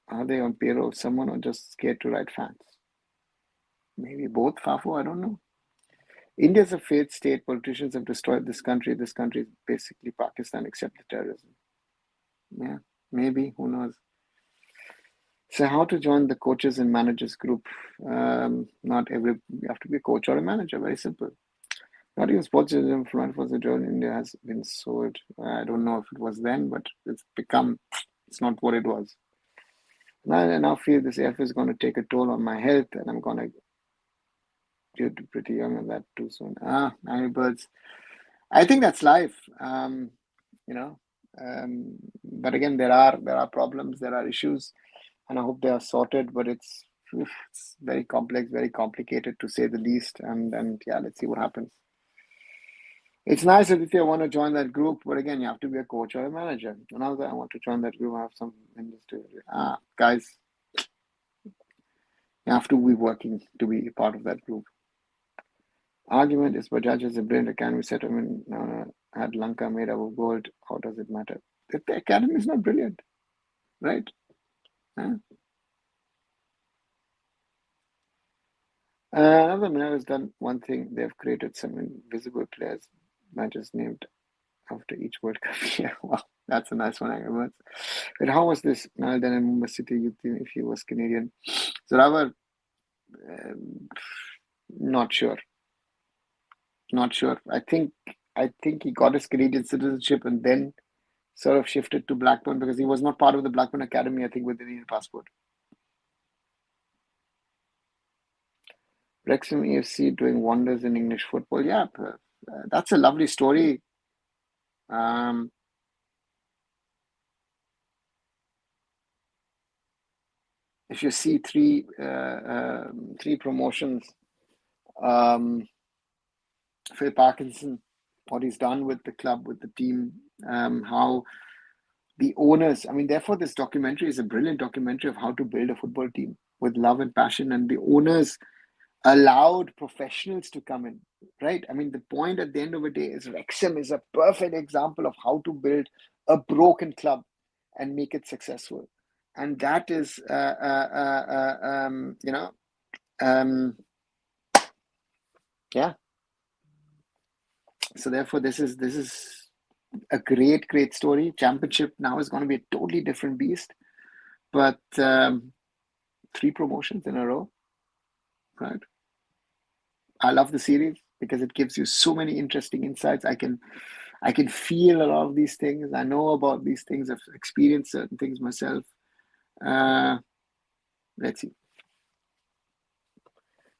[SPEAKER 1] Are they on payroll of someone or just scared to write facts? Maybe both, Fafo, I don't know. India is a failed state. Politicians have destroyed this country. This country is basically Pakistan except the terrorism. Yeah, maybe. Who knows? So how to join the coaches and managers group? Not every, you have to be a coach or a manager. Very simple. Not even sports journalism front for the journal in India has been sold. I don't know if it was then, but it's not what it was. I now feel this AF is going to take a toll on my health, and I'm going to get pretty young on that too soon. Angry Birds. I think that's life. You know, but again, there are problems, there are issues, and I hope they are sorted. But it's very complex, very complicated to say the least. And yeah, let's see what happens. It's nice that if you want to join that group, but again, you have to be a coach or a manager. Now that I want to join that group, I have some guys. You have to be working to be part of that group. Argument is Bajaj is a brilliant academy settlement had Lanka made up of gold. How does it matter? The academy is not brilliant, right? Another man has done one thing. They've created some invisible players, matches named after each World Cup. Yeah, wow, that's a nice one, Angry. But how was this? Now then in Mumbai City youth team, if he was Canadian. So Ravar, not sure. Not sure. I think he got his Canadian citizenship and then sort of shifted to Blackburn because he was not part of the Blackburn Academy, I think, with the Indian passport. Wrexham AFC doing wonders in English football. Yeah, that's a lovely story. If you see three promotions, Phil Parkinson, what he's done with the club, with the team, how the owners, I mean, therefore, this documentary is a brilliant documentary of how to build a football team with love and passion. And the owners allowed professionals to come in, right? I mean, the point at the end of the day is Wrexham is a perfect example of how to build a broken club and make it successful. And that is, yeah. So therefore, this is a great story. Championship now is going to be a totally different beast, but 3 promotions in a row, right? I love the series because it gives you so many interesting insights. I can feel a lot of these things. I know about these things. I've experienced certain things myself. Let's see.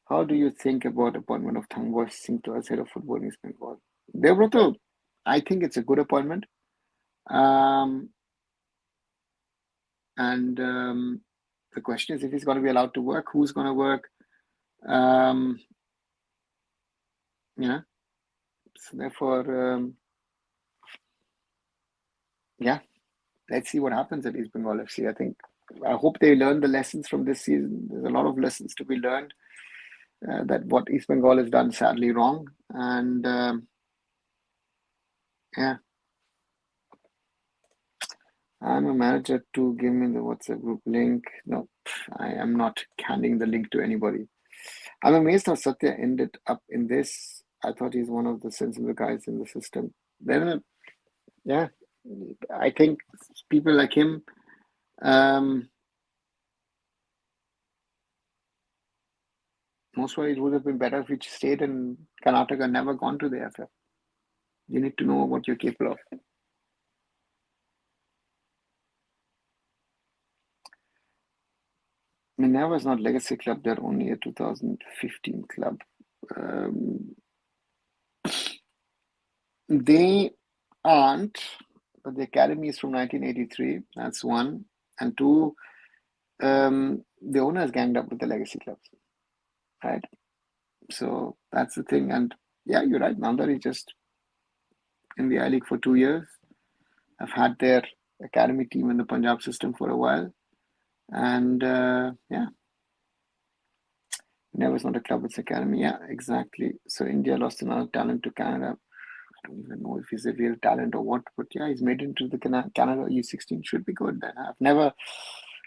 [SPEAKER 1] How do you think about appointment of Thangwa Singh to as head of football in East Bengal? Devbrata, I think it's a good appointment. And the question is if he's going to be allowed to work, who's going to work? Yeah. So therefore, yeah, let's see what happens at East Bengal FC. I hope they learn the lessons from this season. There's a lot of lessons to be learned. That what East Bengal has done sadly wrong. And yeah. I'm a manager to give me the WhatsApp group link. No, I am not handing the link to anybody. I'm amazed how Satya ended up in this. I thought he's one of the sensible guys in the system. Then, yeah, I think people like him, most probably it would have been better if he stayed in Karnataka and never gone to the AIFF. You need to know what you're capable of. Minerva is not legacy club. They're only a 2015 club. Um, they aren't, but the academy is from 1983. That's one. And two, the owner has ganged up with the legacy clubs, right? So that's the thing. And yeah, you're right. Nandari just in the I League for 2 years. I've had their academy team in the Punjab system for a while. And yeah, never is not a club, it's academy. Yeah, exactly. So India lost another talent to Canada. I don't even know if he's a real talent or what, but yeah, he's made into the Canada U16. Should be good then. I've never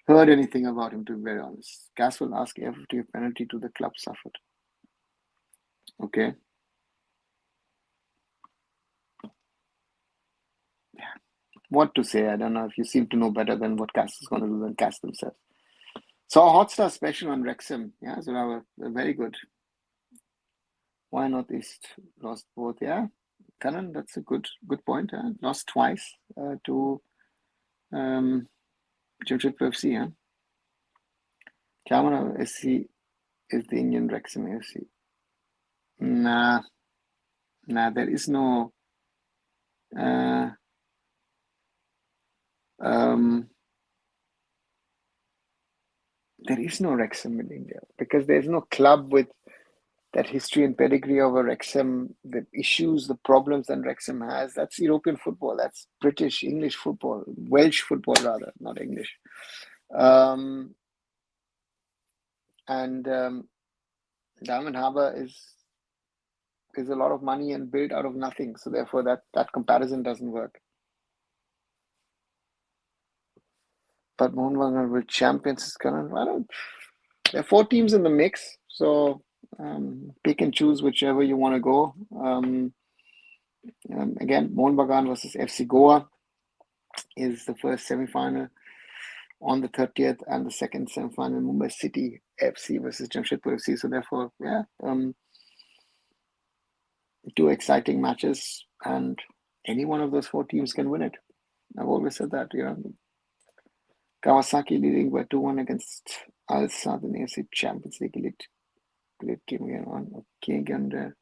[SPEAKER 1] heard anything about him, to be very honest. Cass will ask AIFF to give penalty to the club suffered. Okay. What to say? I don't know. If you seem to know better than what Cass is going to do than Cass themselves. So a Hotstar special on Wrexham. Yeah, so very good. Why not East lost both? Yeah, Karan, that's a good point. Lost twice to Jamshedpur FC. Yeah, Kamara SC is the Indian Wrexham FC. Nah, there is no. Uh, there is no Wrexham in India because there's no club with that history and pedigree of a Wrexham, the issues, the problems that Wrexham has. That's European football. That's British, English football, Welsh football rather, not English. And Diamond Harbour is a lot of money and built out of nothing. So therefore, that comparison doesn't work. But Mohun Bagan will champions is current. There are 4 teams in the mix, so pick and choose whichever you want to go. Again, Mohun Bagan versus FC Goa is the first semi-final on the 30th, and the second semi-final Mumbai City FC versus Jamshedpur FC. So therefore, yeah, 2 exciting matches, and any one of those 4 teams can win it. I've always said that. Kawasaki leading by 2-1 against Al Sadd in AFC Champions League elite game again on. Okay, and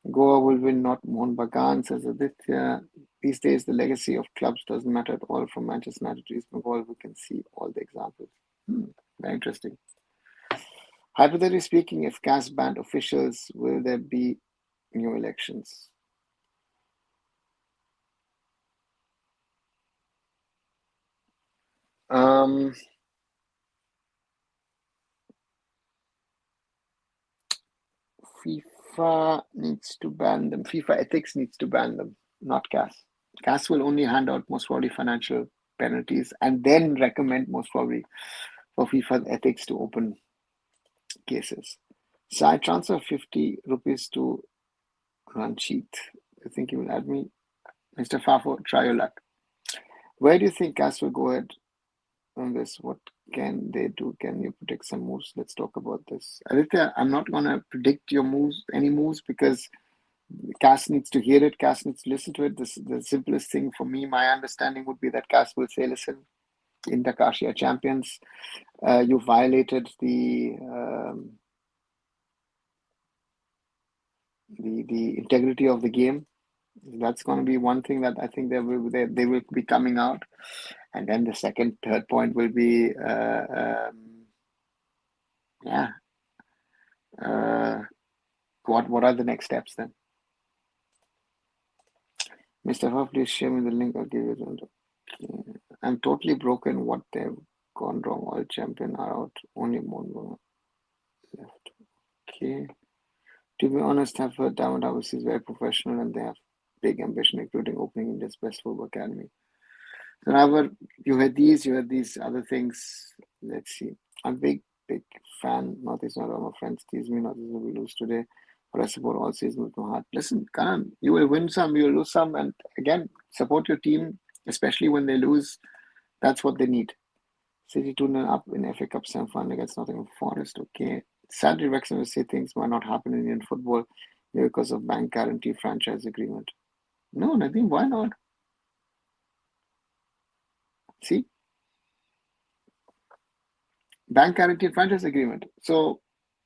[SPEAKER 1] Goa will win, not Mohun Bagan, says Aditya. These days, the legacy of clubs doesn't matter at all. From Manchester United to East Bengal, we can see all the examples. Very interesting. Hypothetically speaking, if CAS banned officials, will there be new elections? FIFA needs to ban them. FIFA ethics needs to ban them, not CAS. CAS will only hand out most probably financial penalties and then recommend most probably for FIFA ethics to open cases. So I transfer 50 rupees to Ranjit. I think you will add me. Mr. Fafo, try your luck. Where do you think CAS will go ahead on this? What can they do? Can you predict some moves? Let's talk about this. Aditya, I'm not going to predict your moves, any moves, because CAS needs to hear it. CAS needs to listen to it. The simplest thing for me, my understanding would be that CAS will say, listen, Inter-Asia champions, you violated the integrity of the game. That's going to be one thing that I think they will be coming out. And then the third point will be, what are the next steps then? Mr. Huff, please share me the link. I'll give you the. Okay. I'm totally broken. What they've gone wrong. All champion are out. Only one left. Okay. To be honest, I've heard Diamond Harbour is very professional and they have big ambition, including opening India's best football academy. So, however, you had these other things. Let's see. I'm a big fan. Northeast, not all my friends tease me. Northeast will lose today, but I support all season with my heart. Listen, Karan, you will win some, you will lose some, and again, support your team, especially when they lose. That's what they need. City 2-0 up in FA Cup semi-final against Nottingham Forest. Okay. Sadly, Wrexham will say things might not happen in Indian football because of bank guarantee franchise agreement. No, Nadeem, why not? See? bank guarantee and franchise agreement. So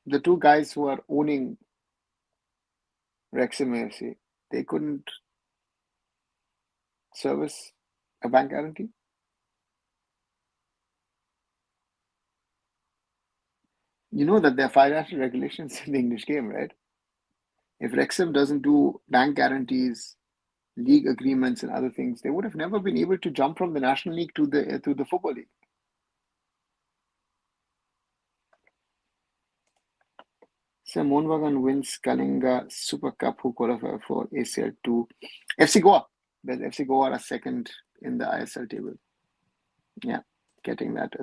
[SPEAKER 1] the two guys who are owning Wrexham AFC, they couldn't service a bank guarantee. You know that there are financial regulations in the English game, right? If Wrexham doesn't do bank guarantees, league agreements, and other things, they would have never been able to jump from the National League to the Football League. So Mohanbagan wins Kalinga Super Cup, who qualify for ACL 2. FC Goa. But FC Goa are second in the ISL table. Yeah, getting that.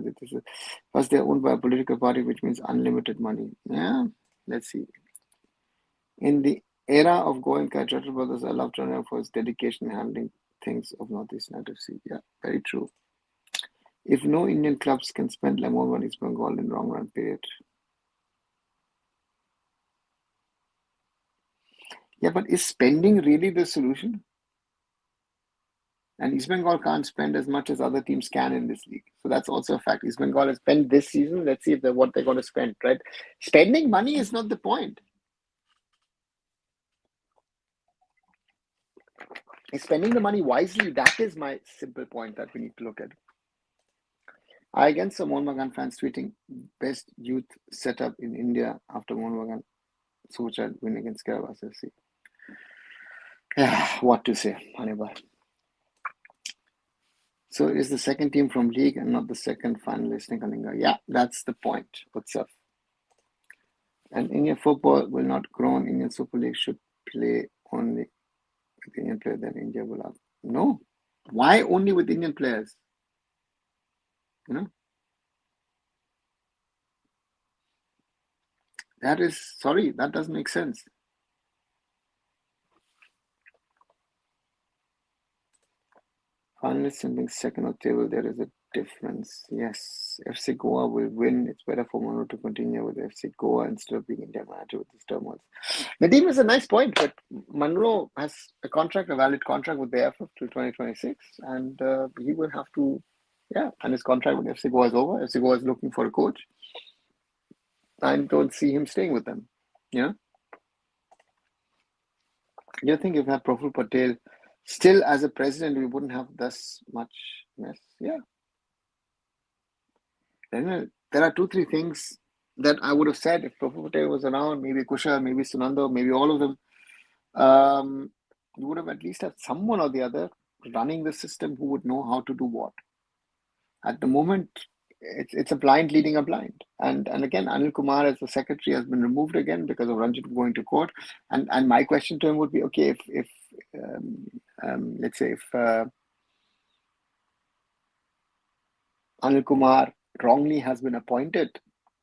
[SPEAKER 1] First, they're owned by a political party, which means unlimited money. Yeah, let's see. In the era of Goenka, Jattar Brothers are loved to know for his dedication in handling things of Northeast Native Sea. Yeah, very true. If no Indian clubs can spend like more money, East Bengal in long run period. Yeah, but is spending really the solution? And East Bengal can't spend as much as other teams can in this league. So that's also a fact. East Bengal has spent this season. Let's see if what they're going to spend, right? Spending money is not the point. Spending the money wisely, that is my simple point that we need to look at. I again saw Mohun Bagan fans tweeting best youth setup in India after Mohun Bagan Suchad win against Kerala FC. Yeah, what to say, Hannibal. So it is the second team from league and not the second finalist in Kalinga. Yeah, that's the point. What's up? And Indian football will not grow on Indian Super League should play only with Indian players, then India will have. No. Why only with Indian players? You know? That doesn't make sense. Finalists and being second on table, there is a difference. Yes, FC Goa will win. It's better for Mono to continue with FC Goa instead of being India manager with this turmoil. Nadeem is a nice point, but Manolo has a valid contract with the AIFF till 2026, and he will have to, and his contract with FC Goa is over. FC Goa is looking for a coach. I don't see him staying with them. You think if we had Praful Patel still as a president, we wouldn't have this much mess? Yeah. Then there are 2-3 things that I would have said if Praful Patel was around, maybe Kushal, maybe Sunando, maybe all of them. You would have at least had someone or the other running the system who would know how to do what. At the moment, it's a blind leading a blind. And again, Anil Kumar as the secretary has been removed again because of Ranjit going to court. And my question to him would be, okay, if let's say if Anil Kumar wrongly has been appointed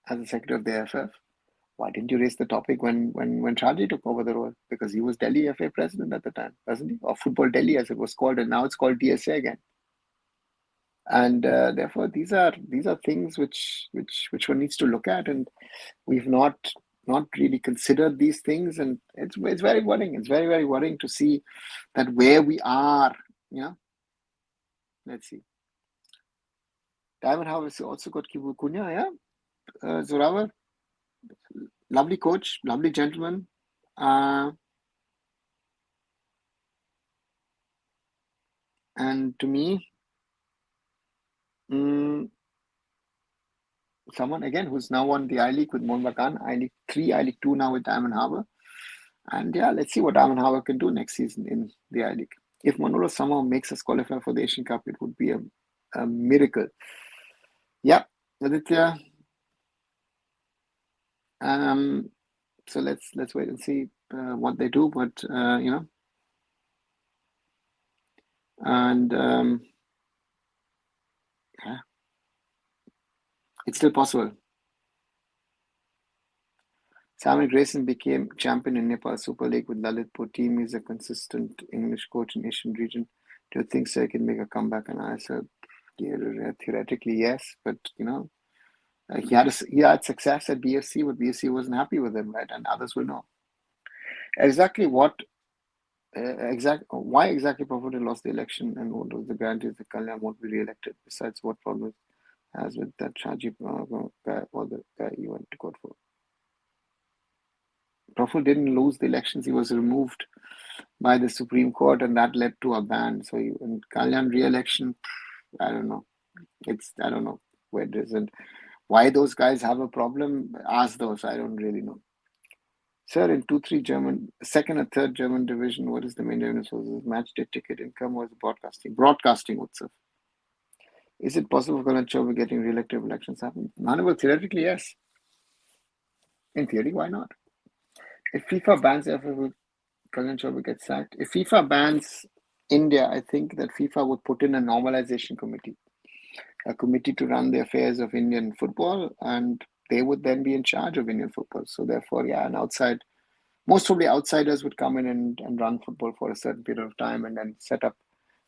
[SPEAKER 1] as the secretary of the AIFF, why didn't you raise the topic when Shaji took over the role? Because he was Delhi FA president at the time, wasn't he? Or Football Delhi as it was called, and now it's called DSA again. And therefore, these are things which one needs to look at, and we've not really considered these things, and it's very worrying. It's very, very worrying to see that where we are. Let's see. Diamond Harvest also got Kibu Kunya, Zoravar, lovely coach, lovely gentleman. And to me, someone again who's now won the I-League with Mohun Bagan, I-League 3, I-League 2 now with Diamond Harbour. And let's see what Diamond Harbour can do next season in the I-League. If Manolo somehow makes us qualify for the Asian Cup, it would be a miracle. Yeah, Aditya. So let's wait and see what they do, but and it's still possible. Simon Grayson became champion in Nepal Super League with Lalitpur team. He's a consistent English coach in Asian region. Do you think so he can make a comeback in ISL? Theoretically, yes, but he had success at BFC, but BFC wasn't happy with him, right? And others will know exactly why exactly Prabhupada lost the election and what was the guarantee that Kalyan won't be re-elected. Besides, what problems as with that Shaji guy or the guy you went to court for. Praful didn't lose the elections; he was removed by the Supreme Court, and that led to a ban. So, in Kalyan re-election, I don't know. I don't know where it is and why those guys have a problem. Ask those. I don't really know. Sir, in 2-3 German, second or third German division, what is the main revenue sources? Match day ticket income or is it broadcasting? Broadcasting, Utsav. Is it possible for Karan Chauba getting re-elected if elections happen? Well, theoretically, yes. In theory, why not? If FIFA bans AIFF, will Karan Chauba get sacked? If FIFA bans India, I think that FIFA would put in a normalization committee, a committee to run the affairs of Indian football, and they would then be in charge of Indian football. So therefore, yeah, most probably outsiders would come in and run football for a certain period of time and then set up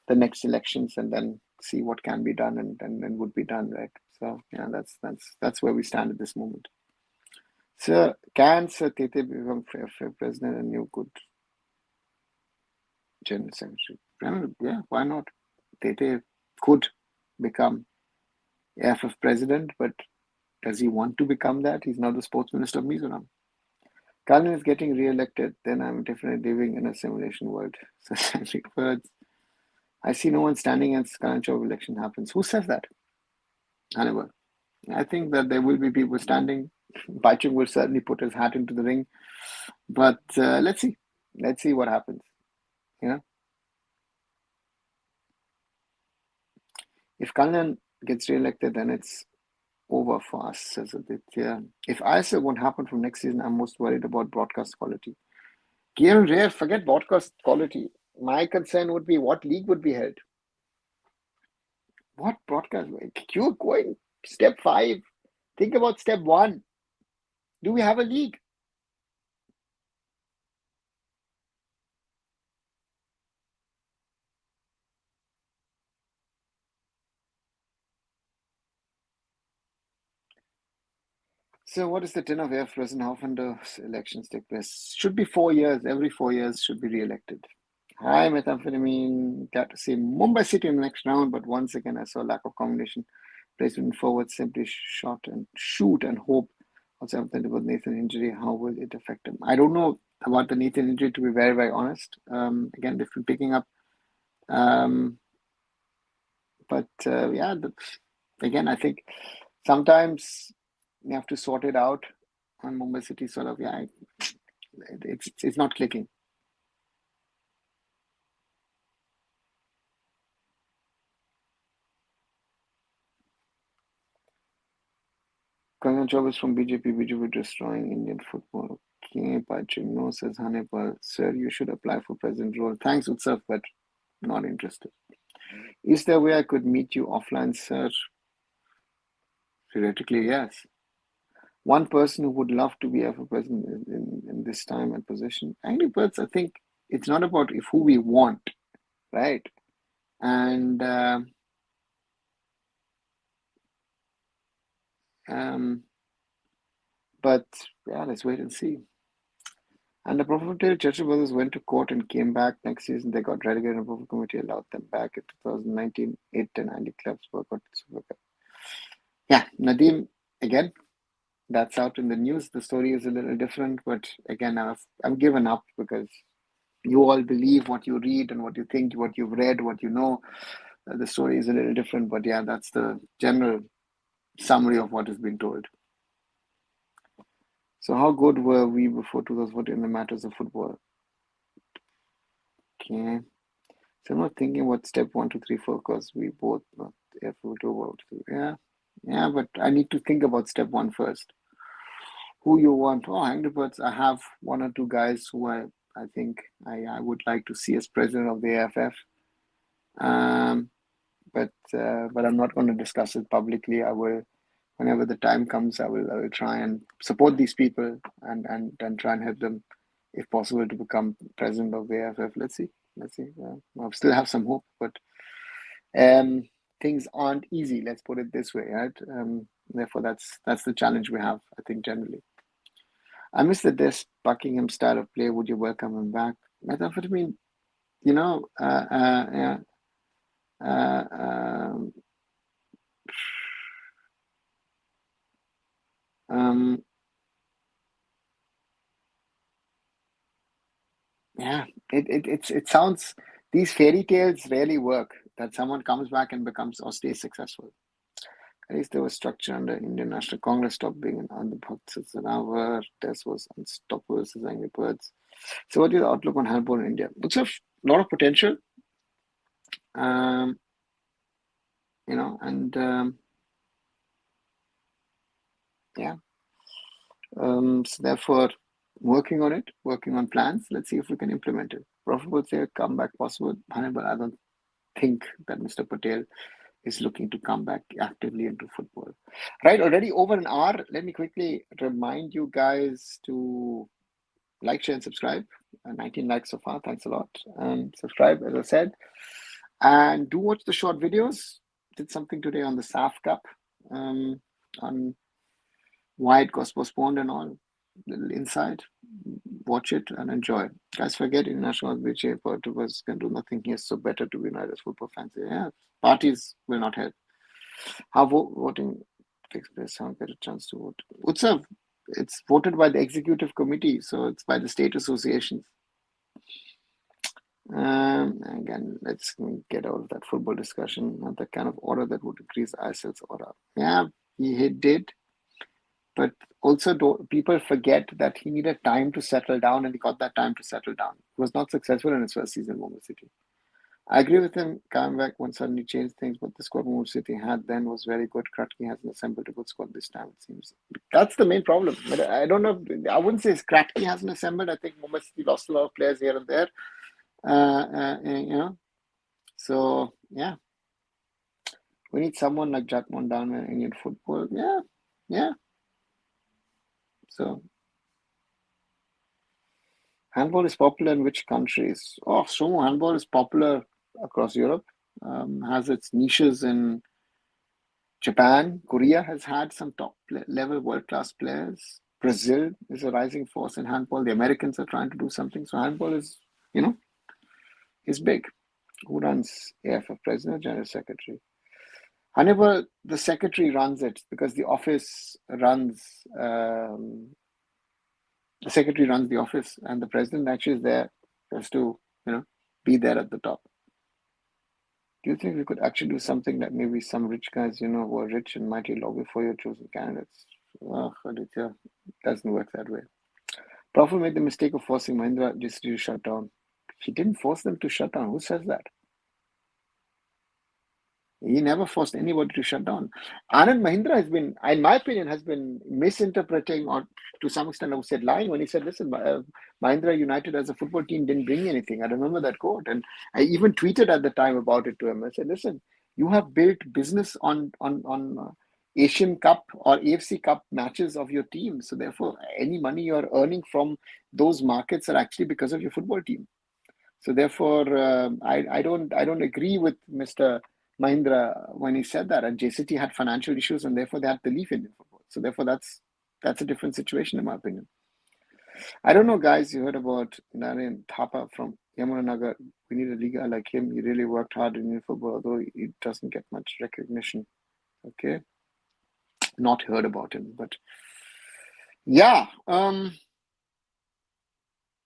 [SPEAKER 1] the next elections and then see what can be done and would be done, right? So yeah, that's where we stand at this moment. So can Sir Tete become president and you could general secretary? Yeah, why not? Tete could become AIFF president, but does he want to become that? He's now the sports minister of Mizoram. Kalin is getting re-elected, then I'm definitely living in a simulation world. So words. I see no one standing as Karan Chauba election happens. Who says that? Hannibal. I think that there will be people standing. Baichung will certainly put his hat into the ring. But let's see. Let's see what happens. You know, if Kalyan gets re-elected, then it's over for us, says Aditya. If ISL won't happen from next season, I'm most worried about broadcast quality. Kieran Rare, forget broadcast quality. My concern would be what league would be held. What broadcast? You're going step 5. Think about step 1. Do we have a league? So what is the tenure of AIFF President? How often do elections take place? Should be 4 years. Every 4 years should be re-elected. Hi, methamphetamine. Glad to see Mumbai City in the next round, but once again I saw lack of combination. Placement forward, simply shot and shoot and hope. Also, I'm thinking about Nathan injury. How will it affect him? I don't know about the Nathan injury, to be very, very honest. Again, they've been picking up. But yeah, again, I think sometimes you have to sort it out on Mumbai City. Sort of, yeah, it's not clicking. Karan Job is from BJP. BJP destroying Indian football. Okay, Pachim no says Hanepal. Sir, you should apply for president role. Thanks, Utsav, but not interested. Is there a way I could meet you offline, sir? Theoretically, yes. One person who would love to be ever president in this time and position. Angry Birds, I think it's not about if who we want, right? And but yeah, let's wait and see. And the profitable Churchill brothers went to court and came back next season. They got relegated, and the profit committee allowed them back in 2019. 8 and 90 clubs were got to Super Cup. Yeah, Nadeem, again, that's out in the news. The story is a little different, but again, I'm given up because you all believe what you read and what you think, what you've read, what you know. The story is a little different, but yeah, that's the general summary of what is being told. So how good were we before 2014 in the matters of football? Okay. So I'm not thinking about step 1, 2, 3, 4 because we both not able to about yeah, but I need to think about step 1 first. Who you want? Oh, Angry Birds. I have 1 or 2 guys who I think I would like to see as president of the AIFF. But I'm not going to discuss it publicly. I will, whenever the time comes, I will try and support these people and try and help them, if possible, to become president of the AIFF. Let's see. I still have some hope, but things aren't easy. Let's put it this way, right? Therefore, that's the challenge we have, I think, generally. I miss the Des Buckingham style of play. Would you welcome him back? Methamphetamine, you know, yeah. Yeah, it sounds, these fairy tales rarely work, that someone comes back and becomes or stays successful. At least there was structure under Indian National Congress, stopped being an Andhra an hour. Test was unstoppable versus Angry Birds. So what is the outlook on handball in India? It's a lot of potential. Um, and yeah. So therefore, working on it, working on plans. Let's see if we can implement it. Profit would say comeback possible, but I don't think that Mr. Patel is looking to come back actively into football. Right, already over an hour. Let me quickly remind you guys to like, share, and subscribe. 19 likes so far. Thanks a lot. Subscribe, as I said. And do watch the short videos. Did something today on the SAF Cup, on why it got postponed and all. Little insight. Watch it and enjoy. Guys, forget international BJ Portugal can do nothing here. So better to be United as football fans. Yeah, parties will not help. How voting takes place? How get a chance to vote? Utsav, it's voted by the executive committee, so it's by the state associations. Again, let's get out of that football discussion. Not the kind of order that would increase ISL's order. Yeah, he did. But also, people forget that he needed time to settle down, and he got that time to settle down. He was not successful in his first season in Mumbai City. I agree with him. Coming back won't suddenly change things, but the squad Mumbai City had then was very good. Kratky hasn't assembled a good squad this time, it seems. That's the main problem. But I don't know. I wouldn't say Kratky hasn't assembled. I think Mumbai City lost a lot of players here and there. So, yeah. We need someone like Jagmohan down in Indian football. Yeah. So, handball is popular in which countries? Oh, sumo handball is popular across Europe. Has its niches in Japan. Korea has had some top level world-class players. Brazil is a rising force in handball. The Americans are trying to do something. So handball is, is big. Who runs AIFF? President, General Secretary? However, the secretary runs it because the office runs. The secretary runs the office, and the president actually is there just to, be there at the top. Do you think we could actually do something that maybe some rich guys, who are rich and mighty lobby for your chosen candidates? Aditya, doesn't work that way. Praful made the mistake of forcing Mahindra just to shut down. He didn't force them to shut down. Who says that? He never forced anybody to shut down. Anand Mahindra has been, in my opinion, misinterpreting, or to some extent, I would say lying when he said, listen, Mahindra United as a football team didn't bring anything. I remember that quote. And I even tweeted at the time about it to him. I said, listen, you have built business on Asian Cup or AFC Cup matches of your team. So therefore, any money you're earning from those markets are actually because of your football team. So therefore, I don't agree with Mr. Mahindra when he said that, and JCT had financial issues, and therefore they had to leave Indian football. So therefore, that's a different situation, in my opinion. I don't know, guys. You heard about Narayan Thapa from Yamunanagar. We need a league like him. He really worked hard in Indian football, although he doesn't get much recognition. Okay, not heard about him, but yeah. An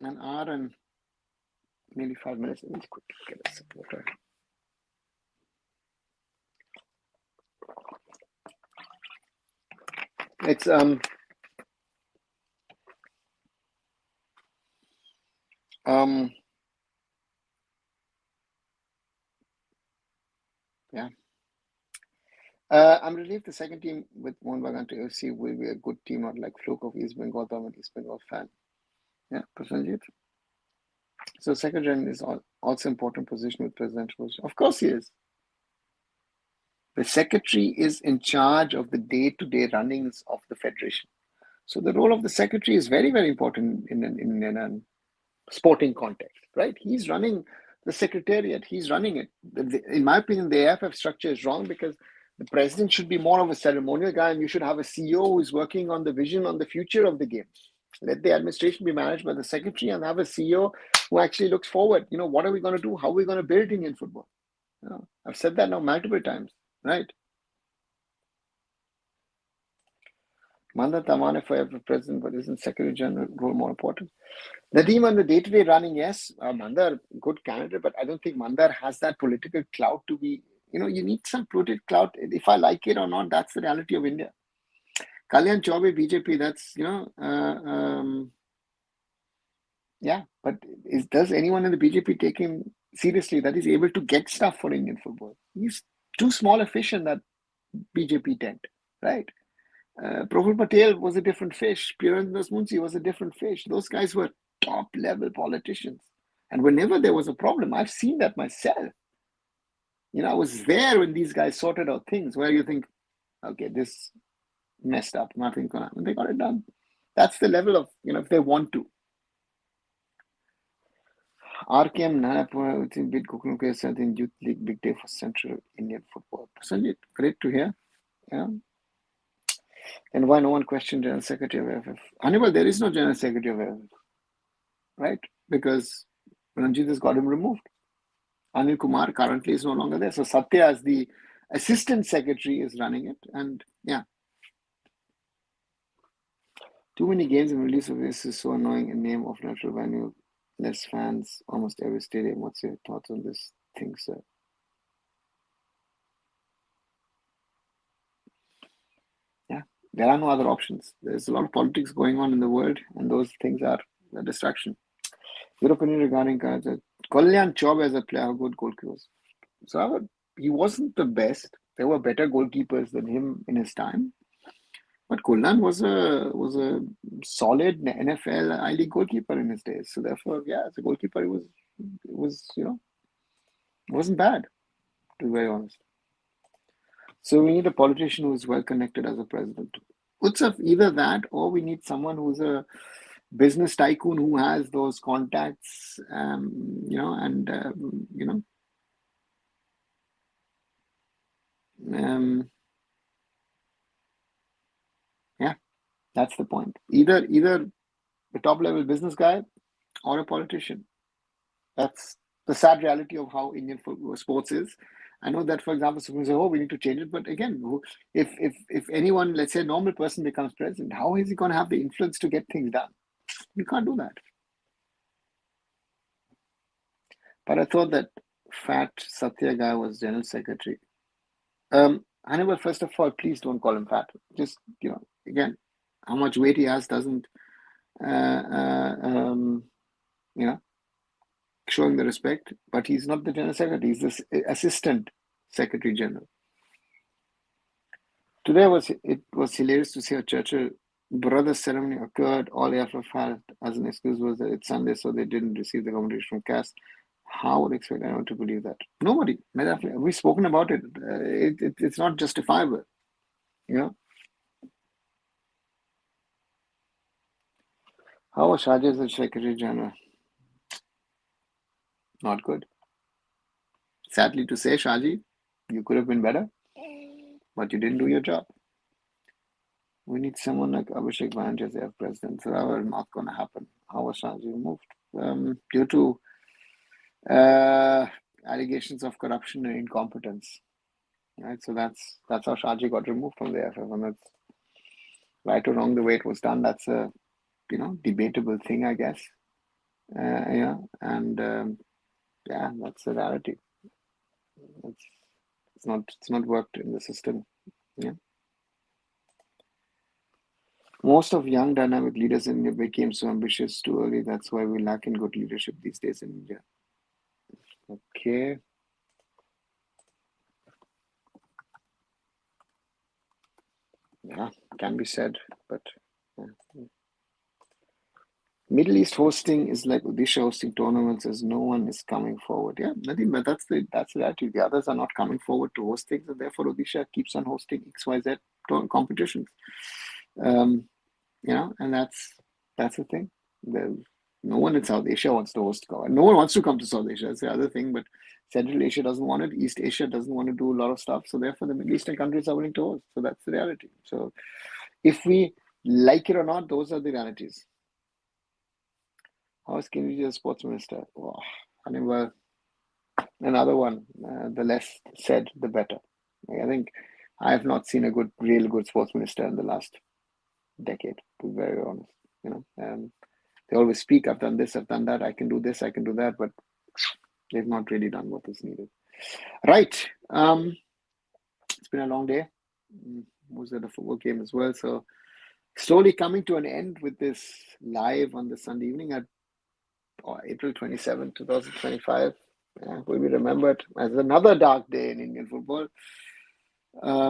[SPEAKER 1] hour and nearly 5 minutes. Let me quickly get a sip of water. It's yeah. I'm relieved the second team with Mohun Bagan to FC will be a good team, not like fluke of East Bengal. I'm an East Bengal fan. Yeah, Prasanjit. So second gen is also important position with President. Of course he is. The secretary is in charge of the day-to-day runnings of the federation. So the role of the secretary is very, very important in a sporting context, right? He's running the secretariat. He's running it. In my opinion, the AIFF structure is wrong because the president should be more of a ceremonial guy, and you should have a CEO who is working on the vision on the future of the game. Let the administration be managed by the secretary and have a CEO who actually looks forward. What are we going to do? How are we going to build Indian football? I've said that now multiple times, right? Mandar Tamane for every president, but isn't Secretary General role more important? The team on the day-to-day running, yes, Mandar, good candidate, but I don't think Mandar has that political clout to be, you need some political clout. If I like it or not, that's the reality of India. Kalyan Chaube, BJP, that's, yeah, but does anyone in the BJP take him seriously that he's able to get stuff for Indian football? He's too small a fish in that BJP tent, right? Profil Patel was a different fish. Purendra Munshi was a different fish. Those guys were top level politicians. And whenever there was a problem, I've seen that myself. I was there when these guys sorted out things where you think, okay, this messed up, nothing's gonna happen. They got it done. That's the level of, if they want to. RKM Nanapur, bid Kukunuke, certain youth league, big day for Central Indian football. Sanjit, great to hear. Yeah. And why no one questioned General Secretary of AIFF? Hannibal, there is no General Secretary of AIFF, right? Because Ranjit has got him removed. Anil Kumar currently is no longer there. So Satya, as the assistant secretary, is running it. And yeah. Too many games and release of this is so annoying. A name of natural venue, less fans, almost every stadium. What's your thoughts on this thing, sir? Yeah, there are no other options. There's a lot of politics going on in the world, and those things are a distraction. Your opinion regarding Kalyan Chaube as a player, how good goalkeeper was? So he wasn't the best. There were better goalkeepers than him in his time. But Kulnan was a solid NFL I-League goalkeeper in his days. So therefore, yeah, as a goalkeeper, it wasn't bad, to be very honest. So we need a politician who is well connected as a president. Utsav, either that or we need someone who's a business tycoon who has those contacts, yeah, that's the point. Either a top level business guy or a politician. That's the sad reality of how Indian football sports is. I know that, for example, someone say, "Oh, we need to change it." But again, if anyone, let's say, a normal person becomes president, how is he going to have the influence to get things done? You can't do that. But I thought that fat Satya guy was general secretary. Hannibal, first of all, please don't call him fat. Just again, how much weight he has doesn't, showing the respect. But he's not the general secretary. He's the assistant secretary general. Today it was hilarious to see how Churchill brothers ceremony occurred. All AIFF had as an excuse was that it's Sunday, so they didn't receive the compensation from CAS. How would expect anyone to believe that? Nobody. We've spoken about it. It's not justifiable. How was Shahji as a Secretary General? Not good. Sadly to say, Shahji, you could have been better, but you didn't do your job. We need someone like Abhishek Banerjee as their president. So that was not going to happen. How was Shahji removed? Due to allegations of corruption and incompetence. Right, so that's how Shahji got removed from the AIFF, and that's right or wrong the way it was done. That's a debatable thing, I guess. And that's the reality. It's not worked in the system. Yeah. Most of young dynamic leaders in India became so ambitious too early. That's why we lack in good leadership these days in India. Okay. Yeah, can be said, but Middle East hosting is like Odisha hosting tournaments as no one is coming forward. Yeah, Nadeem, but that's the attitude. The others are not coming forward to host things, and therefore Odisha keeps on hosting XYZ competitions. And that's the thing. No one in South Asia wants to host. No one wants to come to South Asia. That's the other thing. But Central Asia doesn't want it. East Asia doesn't want to do a lot of stuff. So therefore, the Middle Eastern countries are willing to host. So that's the reality. So if we like it or not, those are the realities. How is Kennedy a sports minister? Oh, another one. The less said, the better. I think I have not seen a real good sports minister in the last decade, to be very honest. They always speak, I've done this, I've done that, I can do this, I can do that, but they've not really done what is needed. Right. It's been a long day. Was at a football game as well. So slowly coming to an end with this live on the Sunday evening at April 27, 2025. Will be remembered as another dark day in Indian football. I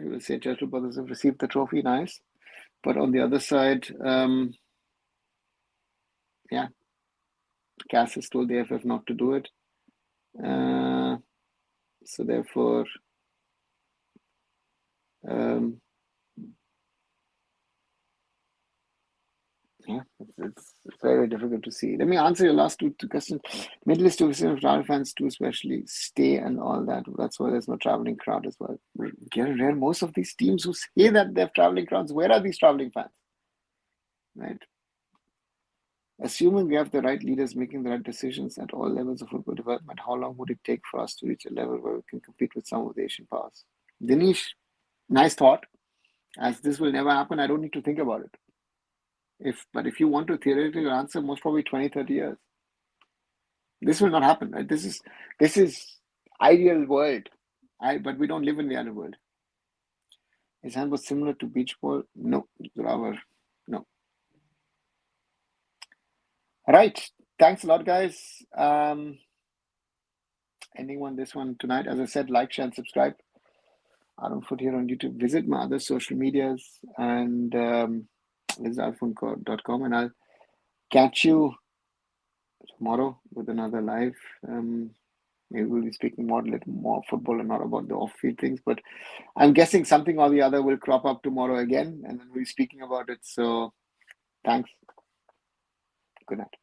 [SPEAKER 1] will say Churchill brothers have received the trophy, nice. But on the other side, CAS has told the AIFF not to do it. So therefore, it's very difficult to see. Let me answer your last two questions. Middle East to travel fans too, especially stay and all that. That's why there's no traveling crowd as well. Where most of these teams who say that they have traveling crowds, where are these traveling fans? Right? Assuming we have the right leaders making the right decisions at all levels of football development, how long would it take for us to reach a level where we can compete with some of the Asian powers? Dinesh, nice thought. As this will never happen, I don't need to think about it. But if you want to theoretically answer, most probably 20, 30 years. This will not happen, right? This is ideal world. But we don't live in the other world. His hand was similar to beach ball. No, Zoravar. No. Right. Thanks a lot, guys. Ending on this one tonight. As I said, like, share, and subscribe. Arunfoot here on YouTube. Visit my other social medias and visit arunfoot.com, and I'll catch you tomorrow with another live. Maybe we'll be speaking a little more football and not about the off-field things, but I'm guessing something or the other will crop up tomorrow again, and then we'll be speaking about it. So thanks. Good night.